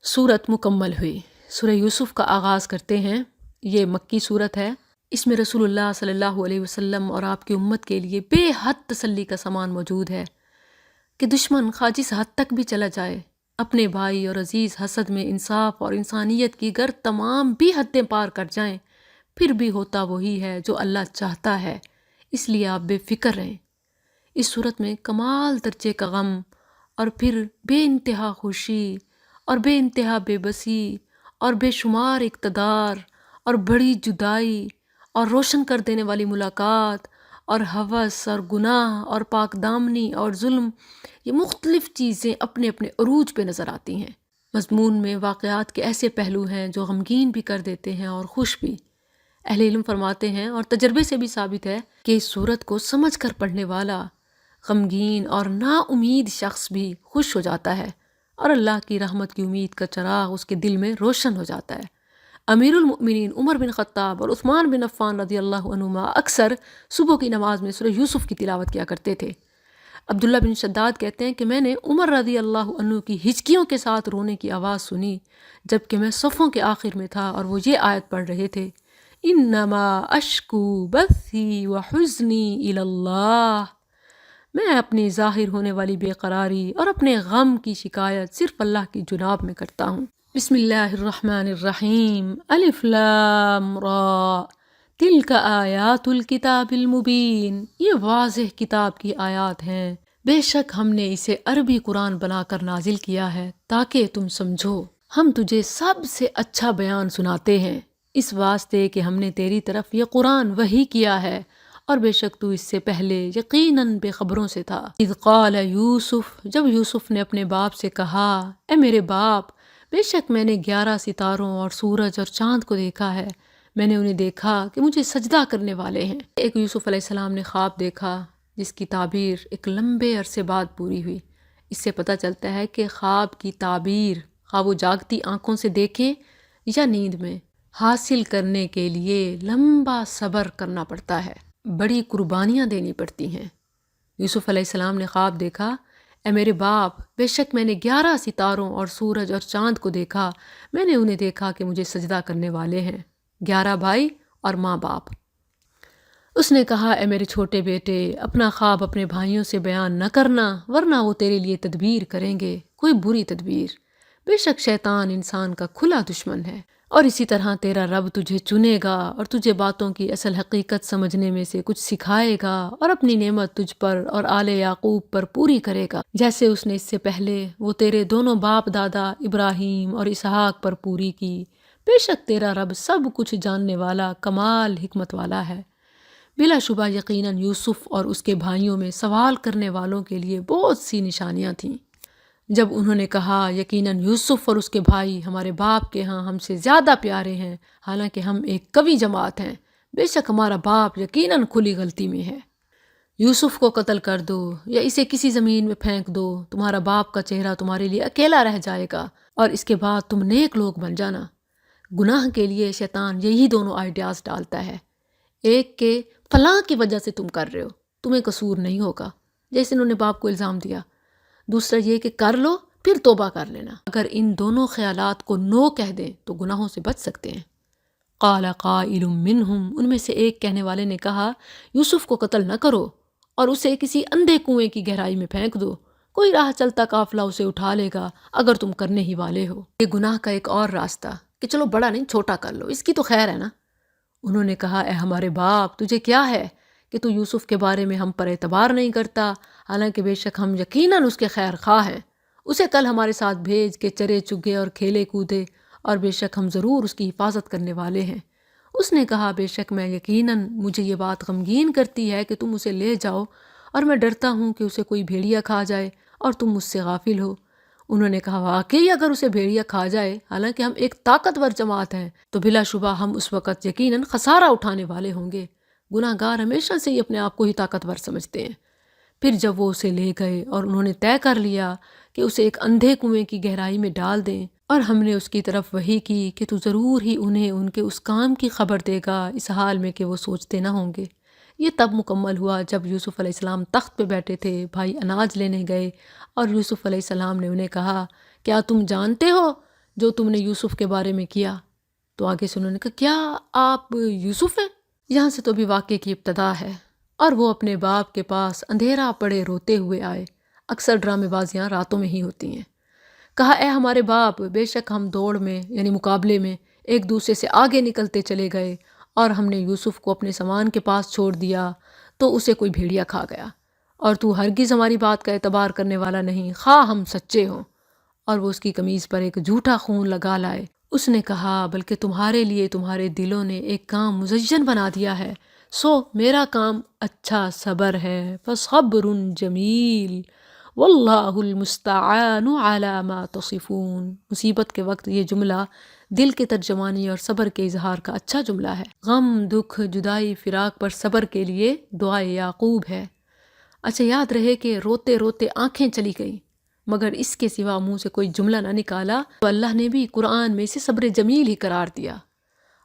سورت مکمل ہوئی۔ سورہ یوسف کا آغاز کرتے ہیں۔ یہ مکی سورت ہے۔ اس میں رسول اللہ صلی اللہ علیہ وسلم اور آپ کی امت کے لیے بے حد تسلی کا سامان موجود ہے کہ دشمن خواہ جس حد تک بھی چلا جائے، اپنے بھائی اور عزیز حسد میں انصاف اور انسانیت کی گر تمام بھی حدیں پار کر جائیں، پھر بھی ہوتا وہی ہے جو اللہ چاہتا ہے، اس لیے آپ بے فکر رہیں۔ اس صورت میں کمال درجے کا غم، اور پھر بے انتہا خوشی، اور بے انتہا بے بسی، اور بے شمار اقتدار، اور بڑی جدائی، اور روشن کر دینے والی ملاقات، اور ہوس اور گناہ اور پاک دامنی اور ظلم، یہ مختلف چیزیں اپنے اپنے عروج پہ نظر آتی ہیں۔ مضمون میں واقعات کے ایسے پہلو ہیں جو غمگین بھی کر دیتے ہیں اور خوش بھی۔ اہل علم فرماتے ہیں اور تجربے سے بھی ثابت ہے کہ اس صورت کو سمجھ کر پڑھنے والا غمگین اور نا امید شخص بھی خوش ہو جاتا ہے، اور اللہ کی رحمت کی امید کا چراغ اس کے دل میں روشن ہو جاتا ہے۔ امیر المؤمنین عمر بن خطاب اور عثمان بن عفان رضی اللہ عنہما اکثر صبح کی نماز میں سورہ یوسف کی تلاوت کیا کرتے تھے۔ عبداللہ بن شداد کہتے ہیں کہ میں نے عمر رضی اللہ عنہ کی ہچکیوں کے ساتھ رونے کی آواز سنی جبکہ میں صفوں کے آخر میں تھا، اور وہ یہ آیت پڑھ رہے تھے، انما اشکو بثی وحزنی الی اللہ، میں اپنی ظاہر ہونے والی بے قراری اور اپنے غم کی شکایت صرف اللہ کی جناب میں کرتا ہوں۔ بسم اللہ الرحمن الرحیم، الف لام را، تلک آیات الکتاب المبین، یہ واضح کتاب کی آیات ہیں، بے شک ہم نے اسے عربی قرآن بنا کر نازل کیا ہے تاکہ تم سمجھو۔ ہم تجھے سب سے اچھا بیان سناتے ہیں، اس واسطے کہ ہم نے تیری طرف یہ قرآن وحی کیا ہے، اور بے شک تو اس سے پہلے یقیناً بے خبروں سے تھا۔ اذ قال یوسف، جب یوسف نے اپنے باپ سے کہا، اے میرے باپ، بے شک میں نے 11 ستاروں اور سورج اور چاند کو دیکھا ہے، میں نے انہیں دیکھا کہ مجھے سجدہ کرنے والے ہیں۔ ایک یوسف علیہ السلام نے خواب دیکھا جس کی تعبیر ایک لمبے عرصے بعد پوری ہوئی۔ اس سے پتہ چلتا ہے کہ خواب کی تعبیر خواب و جاگتی آنکھوں سے دیکھیں یا نیند میں، حاصل کرنے کے لیے لمبا صبر کرنا پڑتا ہے، بڑی قربانیاں دینی پڑتی ہیں۔ یوسف علیہ السلام نے خواب دیکھا، اے میرے باپ، بے شک میں نے 11 ستاروں اور سورج اور چاند کو دیکھا، میں نے انہیں دیکھا کہ مجھے سجدہ کرنے والے ہیں، 11 بھائی اور ماں باپ۔ اس نے کہا، اے میرے چھوٹے بیٹے، اپنا خواب اپنے بھائیوں سے بیان نہ کرنا ورنہ وہ تیرے لیے تدبیر کریں گے، کوئی بری تدبیر، بے شک شیطان انسان کا کھلا دشمن ہے، اور اسی طرح تیرا رب تجھے چنے گا اور تجھے باتوں کی اصل حقیقت سمجھنے میں سے کچھ سکھائے گا، اور اپنی نعمت تجھ پر اور آل یعقوب پر پوری کرے گا جیسے اس نے اس سے پہلے وہ تیرے دونوں باپ دادا ابراہیم اور اسحاق پر پوری کی، بے شک تیرا رب سب کچھ جاننے والا کمال حکمت والا ہے۔ بلا شبہ یقیناً یوسف اور اس کے بھائیوں میں سوال کرنے والوں کے لیے بہت سی نشانیاں تھیں۔ جب انہوں نے کہا یقیناً یوسف اور اس کے بھائی ہمارے باپ کے ہاں ہم سے زیادہ پیارے ہیں، حالانکہ ہم ایک قوی جماعت ہیں، بے شک ہمارا باپ یقیناً کھلی غلطی میں ہے، یوسف کو قتل کر دو یا اسے کسی زمین میں پھینک دو، تمہارا باپ کا چہرہ تمہارے لیے اکیلا رہ جائے گا اور اس کے بعد تم نیک لوگ بن جانا۔ گناہ کے لیے شیطان یہی دونوں آئیڈیاز ڈالتا ہے، ایک کہ فلاں کی وجہ سے تم کر رہے ہو، تمہیں قصور نہیں ہوگا، جیسے انہوں نے باپ کو الزام دیا، دوسرا یہ کہ کر لو پھر توبہ کر لینا۔ اگر ان دونوں خیالات کو نو کہہ دیں تو گناہوں سے بچ سکتے ہیں۔ قال قائل منہم، ان میں سے ایک کہنے والے نے کہا یوسف کو قتل نہ کرو اور اسے کسی اندھے کنویں کی گہرائی میں پھینک دو، کوئی راہ چلتا قافلہ اسے اٹھا لے گا اگر تم کرنے ہی والے ہو۔ یہ گناہ کا ایک اور راستہ کہ چلو بڑا نہیں چھوٹا کر لو، اس کی تو خیر ہے نا۔ انہوں نے کہا اے ہمارے باپ، تجھے کیا ہے کہ تو یوسف کے بارے میں ہم پر اعتبار نہیں کرتا، حالانکہ بے شک ہم یقیناً اس کے خیر خواہ ہیں، اسے کل ہمارے ساتھ بھیج کے چرے چگے اور کھیلے کودے، اور بے شک ہم ضرور اس کی حفاظت کرنے والے ہیں۔ اس نے کہا بے شک میں یقیناً مجھے یہ بات غمگین کرتی ہے کہ تم اسے لے جاؤ، اور میں ڈرتا ہوں کہ اسے کوئی بھیڑیا کھا جائے اور تم مجھ سے غافل ہو۔ انہوں نے کہا واقعی اگر اسے بھیڑیا کھا جائے، حالانکہ ہم ایک طاقتور جماعت ہیں، تو بلا شبہ ہم اس وقت یقیناً خسارہ اٹھانے والے ہوں گے۔ گناہ گار ہمیشہ سے ہی اپنے آپ کو ہی طاقتور سمجھتے ہیں۔ پھر جب وہ اسے لے گئے اور انہوں نے طے کر لیا کہ اسے ایک اندھے کنویں کی گہرائی میں ڈال دیں، اور ہم نے اس کی طرف وحی کی کہ تو ضرور ہی انہیں ان کے اس کام کی خبر دے گا اس حال میں کہ وہ سوچتے نہ ہوں گے۔ یہ تب مکمل ہوا جب یوسف علیہ السلام تخت پہ بیٹھے تھے، بھائی اناج لینے گئے اور یوسف علیہ السلام نے انہیں کہا کیا تم جانتے ہو جو تم نے یوسف کے بارے میں کیا؟ تو آگے سے انہوں نے کہا کیا آپ یوسف ہیں؟ یہاں سے تو بھی واقعے کی ابتدا ہے۔ اور وہ اپنے باپ کے پاس اندھیرا پڑے روتے ہوئے آئے، اکثر ڈرامے بازیاں راتوں میں ہی ہوتی ہیں۔ کہا اے ہمارے باپ، بے شک ہم دوڑ میں یعنی مقابلے میں ایک دوسرے سے آگے نکلتے چلے گئے، اور ہم نے یوسف کو اپنے سامان کے پاس چھوڑ دیا تو اسے کوئی بھیڑیا کھا گیا، اور تو ہرگز ہماری بات کا اعتبار کرنے والا نہیں، خواہ ہم سچے ہوں۔ اور وہ اس کی قمیض پر ایک جھوٹا خون لگا لائے۔ اس نے کہا بلکہ تمہارے لیے تمہارے دلوں نے ایک کام مزین بنا دیا ہے، سو میرا کام اچھا صبر ہے، فصبر جمیل واللہ المستعان علی ما تصفون۔ مصیبت کے وقت یہ جملہ دل کے ترجمانی اور صبر کے اظہار کا اچھا جملہ ہے۔ غم، دکھ، جدائی، فراق پر صبر کے لیے دعائے یعقوب ہے۔ اچھا یاد رہے کہ روتے روتے آنکھیں چلی گئیں، مگر اس کے سوا منہ سے کوئی جملہ نہ نکالا، تو اللہ نے بھی قرآن میں اسے صبر جمیل ہی قرار دیا۔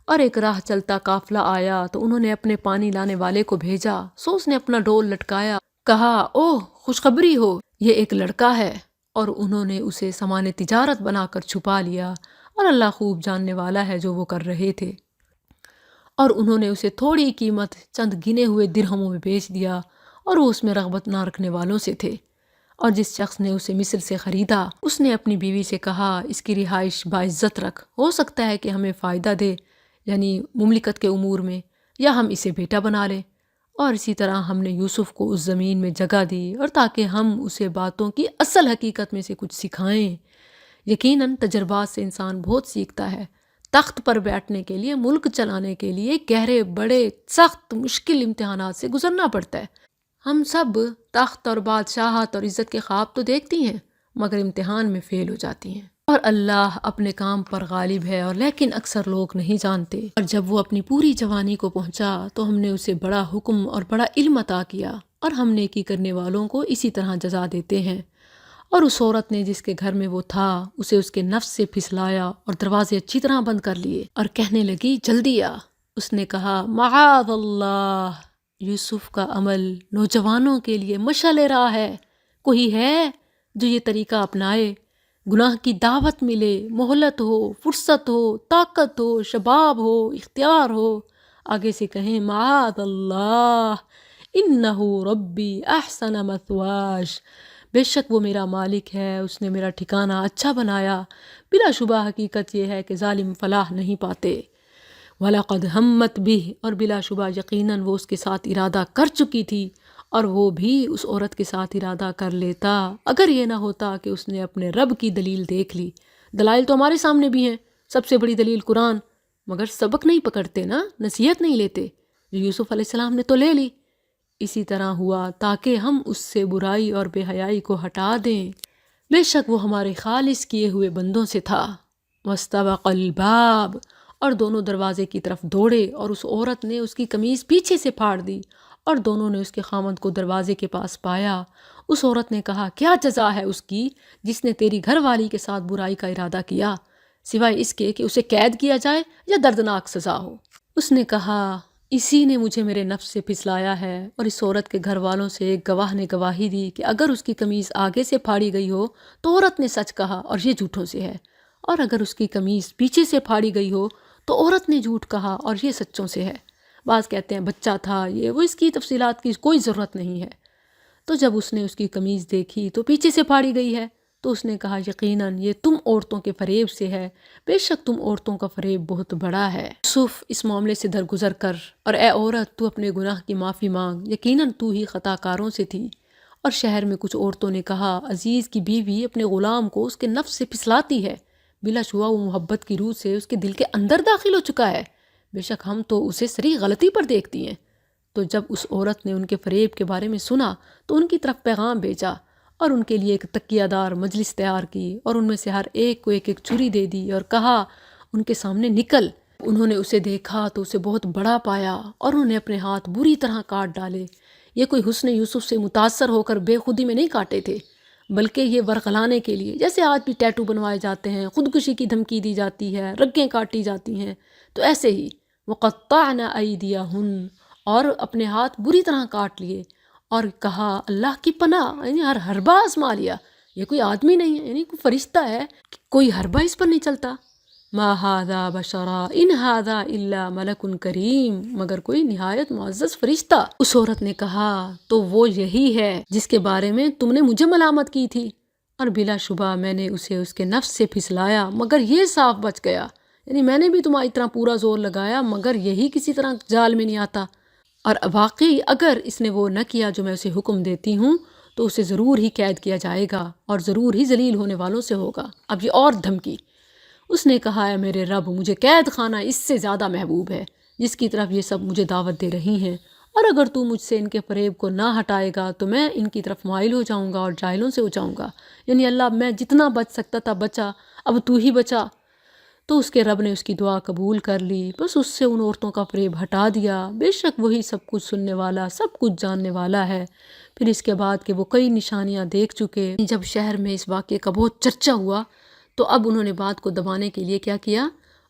اور ایک راہ چلتا قافلہ آیا تو انہوں نے اپنے پانی لانے والے کو بھیجا، سو اس نے اپنا ڈول لٹکایا، کہا اوہ خوشخبری ہو، یہ ایک لڑکا ہے، اور انہوں نے اسے سامان تجارت بنا کر چھپا لیا، اور اللہ خوب جاننے والا ہے جو وہ کر رہے تھے۔ اور انہوں نے اسے تھوڑی قیمت چند گنے ہوئے درہموں میں بیچ دیا، اور وہ اس میں رغبت نہ رکھنے والوں سے تھے۔ اور جس شخص نے اسے مصر سے خریدا، اس نے اپنی بیوی سے کہا اس کی رہائش باعزت رکھ، ہو سکتا ہے کہ ہمیں فائدہ دے، یعنی مملکت کے امور میں، یا ہم اسے بیٹا بنا لیں۔ اور اسی طرح ہم نے یوسف کو اس زمین میں جگہ دی، اور تاکہ ہم اسے باتوں کی اصل حقیقت میں سے کچھ سکھائیں۔ یقیناً تجربات سے انسان بہت سیکھتا ہے۔ تخت پر بیٹھنے کے لیے، ملک چلانے کے لیے گہرے بڑے سخت مشکل امتحانات سے گزرنا پڑتا ہے۔ ہم سب تخت اور بادشاہت اور عزت کے خواب تو دیکھتی ہیں، مگر امتحان میں فیل ہو جاتی ہیں۔ اور اللہ اپنے کام پر غالب ہے، اور لیکن اکثر لوگ نہیں جانتے۔ اور جب وہ اپنی پوری جوانی کو پہنچا تو ہم نے اسے بڑا حکم اور بڑا علم عطا کیا، اور ہم نیکی کرنے والوں کو اسی طرح جزا دیتے ہیں۔ اور اس عورت نے جس کے گھر میں وہ تھا اسے اس کے نفس سے پھسلایا اور دروازے اچھی طرح بند کر لیے، اور کہنے لگی جلدی آ۔ اس نے کہا معاذ اللہ، یوسف کا عمل نوجوانوں کے لیے مشعل راہ ہے، کوئی ہے جو یہ طریقہ اپنائے، گناہ کی دعوت ملے، مہلت ہو، فرصت ہو، طاقت ہو، شباب ہو، اختیار ہو، آگے سے کہیں معاذ اللہ انہ ربی احسن مثواش، بے شک وہ میرا مالک ہے، اس نے میرا ٹھکانہ اچھا بنایا۔ بلا شبہ حقیقت یہ ہے کہ ظالم فلاح نہیں پاتے۔ وَلَقَدْ هَمَّتْ بِهِ، اور بلا شبہ یقیناً وہ اس کے ساتھ ارادہ کر چکی تھی، اور وہ بھی اس عورت کے ساتھ ارادہ کر لیتا اگر یہ نہ ہوتا کہ اس نے اپنے رب کی دلیل دیکھ لی۔ دلائل تو ہمارے سامنے بھی ہیں، سب سے بڑی دلیل قرآن، مگر سبق نہیں پکڑتے نا، نصیحت نہیں لیتے۔ جو یوسف علیہ السلام نے تو لے لی، اسی طرح ہوا تاکہ ہم اس سے برائی اور بے حیائی کو ہٹا دیں، بے شک وہ ہمارے خالص کیے ہوئے بندوں سے تھا۔ واستبق الباب، اور دونوں دروازے کی طرف دوڑے، اور اس عورت نے اس کی قمیص پیچھے سے پھاڑ دی، اور دونوں نے اس کے خاوند کو دروازے کے پاس پایا۔ اس عورت نے کہا، کیا جزا ہے اس کی جس نے تیری گھر والی کے ساتھ برائی کا ارادہ کیا، سوائے اس کے کہ اسے قید کیا جائے یا دردناک سزا ہو؟ اس نے کہا، اسی نے مجھے میرے نفس سے پھسلایا ہے، اور اس عورت کے گھر والوں سے ایک گواہ نے گواہی دی کہ اگر اس کی قمیص آگے سے پھاڑی گئی ہو تو عورت نے سچ کہا اور یہ جھوٹوں سے ہے، اور اگر اس کی قمیص پیچھے سے پھاڑی گئی ہو تو عورت نے جھوٹ کہا اور یہ سچوں سے ہے۔ بعض کہتے ہیں بچہ تھا، یہ وہ، اس کی تفصیلات کی کوئی ضرورت نہیں ہے۔ تو جب اس نے اس کی قمیض دیکھی تو پیچھے سے پھاڑی گئی ہے، تو اس نے کہا، یقیناً یہ تم عورتوں کے فریب سے ہے، بے شک تم عورتوں کا فریب بہت بڑا ہے۔ یوسف، اس معاملے سے درگزر کر، اور اے عورت تو اپنے گناہ کی معافی مانگ، یقیناً تو ہی خطا کاروں سے تھی۔ اور شہر میں کچھ عورتوں نے کہا، عزیز کی بیوی اپنے غلام کو اس کے نفس سے پھسلاتی ہے، بلا شبہ وہ محبت کی روح سے اس کے دل کے اندر داخل ہو چکا ہے، بے شک ہم تو اسے صریح غلطی پر دیکھتی ہیں۔ تو جب اس عورت نے ان کے فریب کے بارے میں سنا تو ان کی طرف پیغام بھیجا، اور ان کے لیے ایک تکیہ دار مجلس تیار کی، اور ان میں سے ہر ایک کو ایک ایک چھری دے دی، اور کہا، ان کے سامنے نکل۔ انہوں نے اسے دیکھا تو اسے بہت بڑا پایا، اور انہوں نے اپنے ہاتھ بری طرح کاٹ ڈالے۔ یہ کوئی حسن یوسف سے متاثر ہو کر بے خودی میں نہیں کاٹے تھے، بلکہ یہ ورغلانے کے لیے، جیسے آج بھی ٹیٹو بنوائے جاتے ہیں، خودکشی کی دھمکی دی جاتی ہے، رگیں کاٹی جاتی ہیں، تو ایسے ہی وَقَطَّعْنَ أَيْدِيَهُنَّ، اور اپنے ہاتھ بری طرح کاٹ لیے، اور کہا، اللہ کی پناہ، یعنی ہر حربہ آزما لیا، یہ کوئی آدمی نہیں ہے، یعنی کوئی فرشتہ ہے، کوئی حربہ اس پر نہیں چلتا۔ ما ھذا بشرا ان ھذا الا ملک کریم، مگر کوئی نہایت معزز فرشتہ۔ اس عورت نے کہا، تو وہ یہی ہے جس کے بارے میں تم نے مجھے ملامت کی تھی، اور بلا شبہ میں نے اسے اس کے نفس سے پھسلایا، مگر یہ صاف بچ گیا، یعنی میں نے بھی تمہاری طرح پورا زور لگایا، مگر یہی کسی طرح جال میں نہیں آتا۔ اور واقعی اگر اس نے وہ نہ کیا جو میں اسے حکم دیتی ہوں تو اسے ضرور ہی قید کیا جائے گا، اور ضرور ہی ذلیل ہونے والوں سے ہوگا۔ اب یہ اور دھمکی۔ اس نے کہا، ہے میرے رب، مجھے قید خانہ اس سے زیادہ محبوب ہے جس کی طرف یہ سب مجھے دعوت دے رہی ہیں، اور اگر تو مجھ سے ان کے فریب کو نہ ہٹائے گا تو میں ان کی طرف مائل ہو جاؤں گا اور جاہلوں سے ہو جاؤں گا، یعنی اللہ میں جتنا بچ سکتا تھا بچا، اب تو ہی بچا۔ تو اس کے رب نے اس کی دعا قبول کر لی، بس اس سے ان عورتوں کا فریب ہٹا دیا، بے شک وہی سب کچھ سننے والا، سب کچھ جاننے والا ہے۔ پھر اس کے بعد کہ وہ کئی نشانیاں دیکھ چکے، جب شہر میں اس واقعے کا بہت چرچا ہوا تو اب انہوں نے بات کو دبانے کے لیے کیا کیا،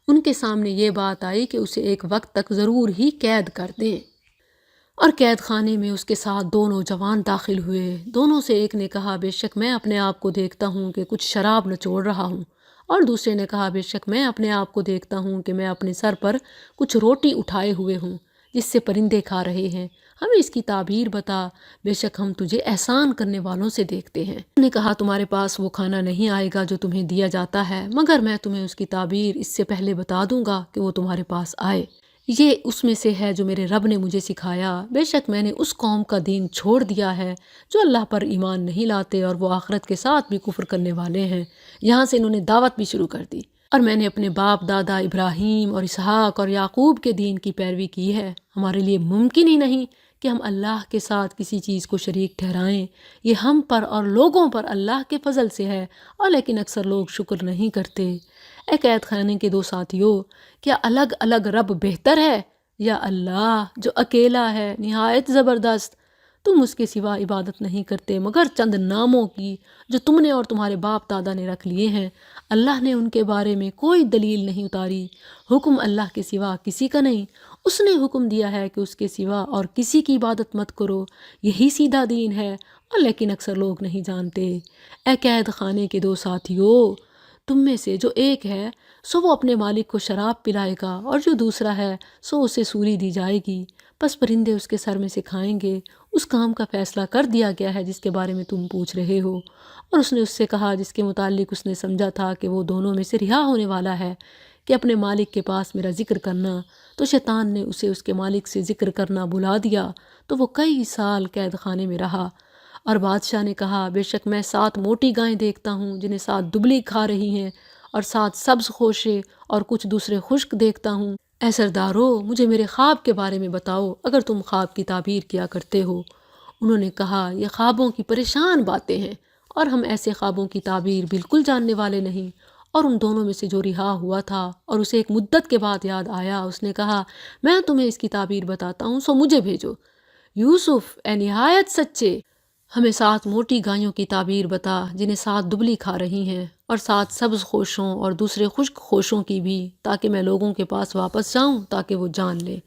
ان کے سامنے یہ بات آئی کہ اسے ایک وقت تک ضرور ہی قید کر دیں۔ اور قید خانے میں اس کے ساتھ دو نوجوان داخل ہوئے، دونوں سے ایک نے کہا، بے شک میں اپنے آپ کو دیکھتا ہوں کہ کچھ شراب نچوڑ رہا ہوں، اور دوسرے نے کہا، بے شک میں اپنے آپ کو دیکھتا ہوں کہ میں اپنے سر پر کچھ روٹی اٹھائے ہوئے ہوں جس سے پرندے کھا رہے ہیں، ہمیں اس کی تعبیر بتا، بے شک ہم تجھے احسان کرنے والوں سے دیکھتے ہیں۔ انہوں نے کہا، تمہارے پاس وہ کھانا نہیں آئے گا جو تمہیں دیا جاتا ہے، مگر میں تمہیں اس کی تعبیر اس سے پہلے بتا دوں گا کہ وہ تمہارے پاس آئے۔ یہ اس میں سے ہے جو میرے رب نے مجھے سکھایا، بے شک میں نے اس قوم کا دین چھوڑ دیا ہے جو اللہ پر ایمان نہیں لاتے اور وہ آخرت کے ساتھ بھی کفر کرنے والے ہیں۔ یہاں سے انہوں نے دعوت بھی شروع کر دی، اور میں نے اپنے باپ دادا ابراہیم اور اسحاق اور یعقوب کے دین کی پیروی کی ہے، ہمارے لیے ممکن ہی نہیں کہ ہم اللہ کے ساتھ کسی چیز کو شریک ٹھہرائیں، یہ ہم پر اور لوگوں پر اللہ کے فضل سے ہے، اور لیکن اکثر لوگ شکر نہیں کرتے۔ اے قید خانے کے دو ساتھیوں، کیا الگ الگ رب بہتر ہے یا اللہ جو اکیلا ہے نہایت زبردست؟ تم اس کے سوا عبادت نہیں کرتے مگر چند ناموں کی جو تم نے اور تمہارے باپ دادا نے رکھ لیے ہیں، اللہ نے ان کے بارے میں کوئی دلیل نہیں اتاری، حکم اللہ کے سوا کسی کا نہیں، اس نے حکم دیا ہے کہ اس کے سوا اور کسی کی عبادت مت کرو، یہی سیدھا دین ہے، اور لیکن اکثر لوگ نہیں جانتے۔ اے قید خانے کے دو ساتھیوں، تم میں سے جو ایک ہے سو وہ اپنے مالک کو شراب پلائے گا، اور جو دوسرا ہے سو اسے سولی دی جائے گی، پس پرندے اس کے سر میں سے کھائیں گے۔ اس کام کا فیصلہ کر دیا گیا ہے جس کے بارے میں تم پوچھ رہے ہو۔ اور اس نے اس سے کہا جس کے متعلق اس نے سمجھا تھا کہ وہ دونوں میں سے رہا ہونے والا ہے، کہ اپنے مالک کے پاس میرا ذکر کرنا۔ تو شیطان نے اسے اس کے مالک سے ذکر کرنا بلا دیا، تو وہ کئی سال قید خانے میں رہا۔ اور بادشاہ نے کہا، بے شک میں 7 موٹی گائیں دیکھتا ہوں جنہیں 7 دبلی کھا رہی ہیں، اور 7 سبز خوشے اور کچھ دوسرے خشک دیکھتا ہوں اے سردارو، مجھے میرے خواب کے بارے میں بتاؤ اگر تم خواب کی تعبیر کیا کرتے ہو۔ انہوں نے کہا یہ خوابوں کی پریشان باتیں ہیں اور ہم ایسے خوابوں کی تعبیر بالکل جاننے والے نہیں۔ اور ان دونوں میں سے جو رہا ہوا تھا اور اسے ایک مدت کے بعد یاد آیا، اس نے کہا میں تمہیں اس کی تعبیر بتاتا ہوں، سو مجھے بھیجو۔ یوسف اے نہایت سچے، ہمیں 7 موٹی گایوں کی تعبیر بتا جنہیں 7 دبلی کھا رہی ہیں، اور 7 سبز خوشوں اور دوسرے خشک خوشوں کی بھی، تاکہ میں لوگوں کے پاس واپس جاؤں تاکہ وہ جان لیں۔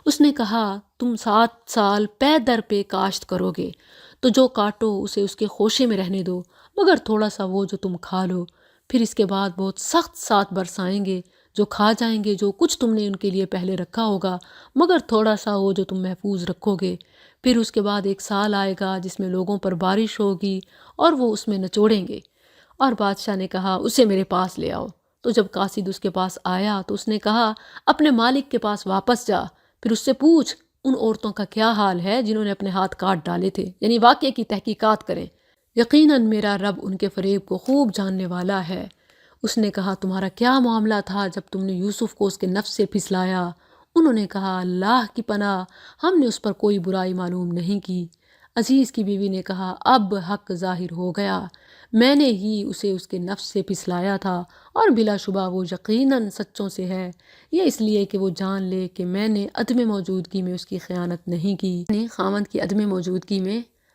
اس نے کہا تم 7 سال پے در پہ کاشت کرو گے، تو جو کاٹو اسے اس کے خوشے میں رہنے دو، مگر تھوڑا سا وہ جو تم کھا لو۔ پھر اس کے بعد بہت سخت 7 برس آئیں گے جو کھا جائیں گے جو کچھ تم نے ان کے لیے پہلے رکھا ہوگا، مگر تھوڑا سا وہ جو تم محفوظ رکھو گے۔ پھر اس کے بعد 1 سال آئے گا جس میں لوگوں پر بارش ہوگی اور وہ اس میں نچوڑیں گے۔ اور بادشاہ نے کہا اسے میرے پاس لے آؤ۔ تو جب قاصد اس کے پاس آیا تو اس نے کہا اپنے مالک کے پاس واپس جا، پھر اس سے پوچھ ان عورتوں کا کیا حال ہے جنہوں نے اپنے ہاتھ کاٹ ڈالے تھے، یعنی واقعے کی تحقیقات کریں، یقیناً میرا رب ان کے فریب کو خوب جاننے والا ہے۔ اس نے کہا تمہارا کیا معاملہ تھا جب تم نے یوسف کو اس کے نفس سے پھسلایا؟ انہوں نے کہا اللہ کی پناہ، ہم نے اس پر کوئی برائی معلوم نہیں کی۔ عزیز کی بیوی نے کہا اب حق ظاہر ہو گیا، میں نے ہی اسے اس کے نفس سے پھسلایا تھا، اور بلا شبہ وہ یقیناً سچوں سے ہے، یہ اس لیے کہ وہ جان لے کہ میں نے عدم موجودگی میں اس کی خیانت نہیں کی۔ میں نے خاوند کی عدم موجودگی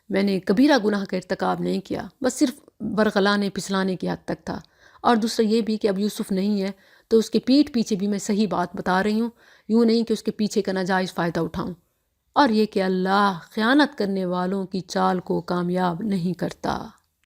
میں نے کبیرہ گناہ کا ارتکاب نہیں کیا، بس صرف برغلانے پھسلانے کی حد تک تھا۔ اور دوسرا یہ بھی کہ اب یوسف نہیں ہے تو اس کے پیٹھ پیچھے بھی میں صحیح بات بتا رہی ہوں، یوں نہیں کہ اس کے پیچھے کا ناجائز فائدہ اٹھاؤں۔ اور یہ کہ اللہ خیانت کرنے والوں کی چال کو کامیاب نہیں کرتا۔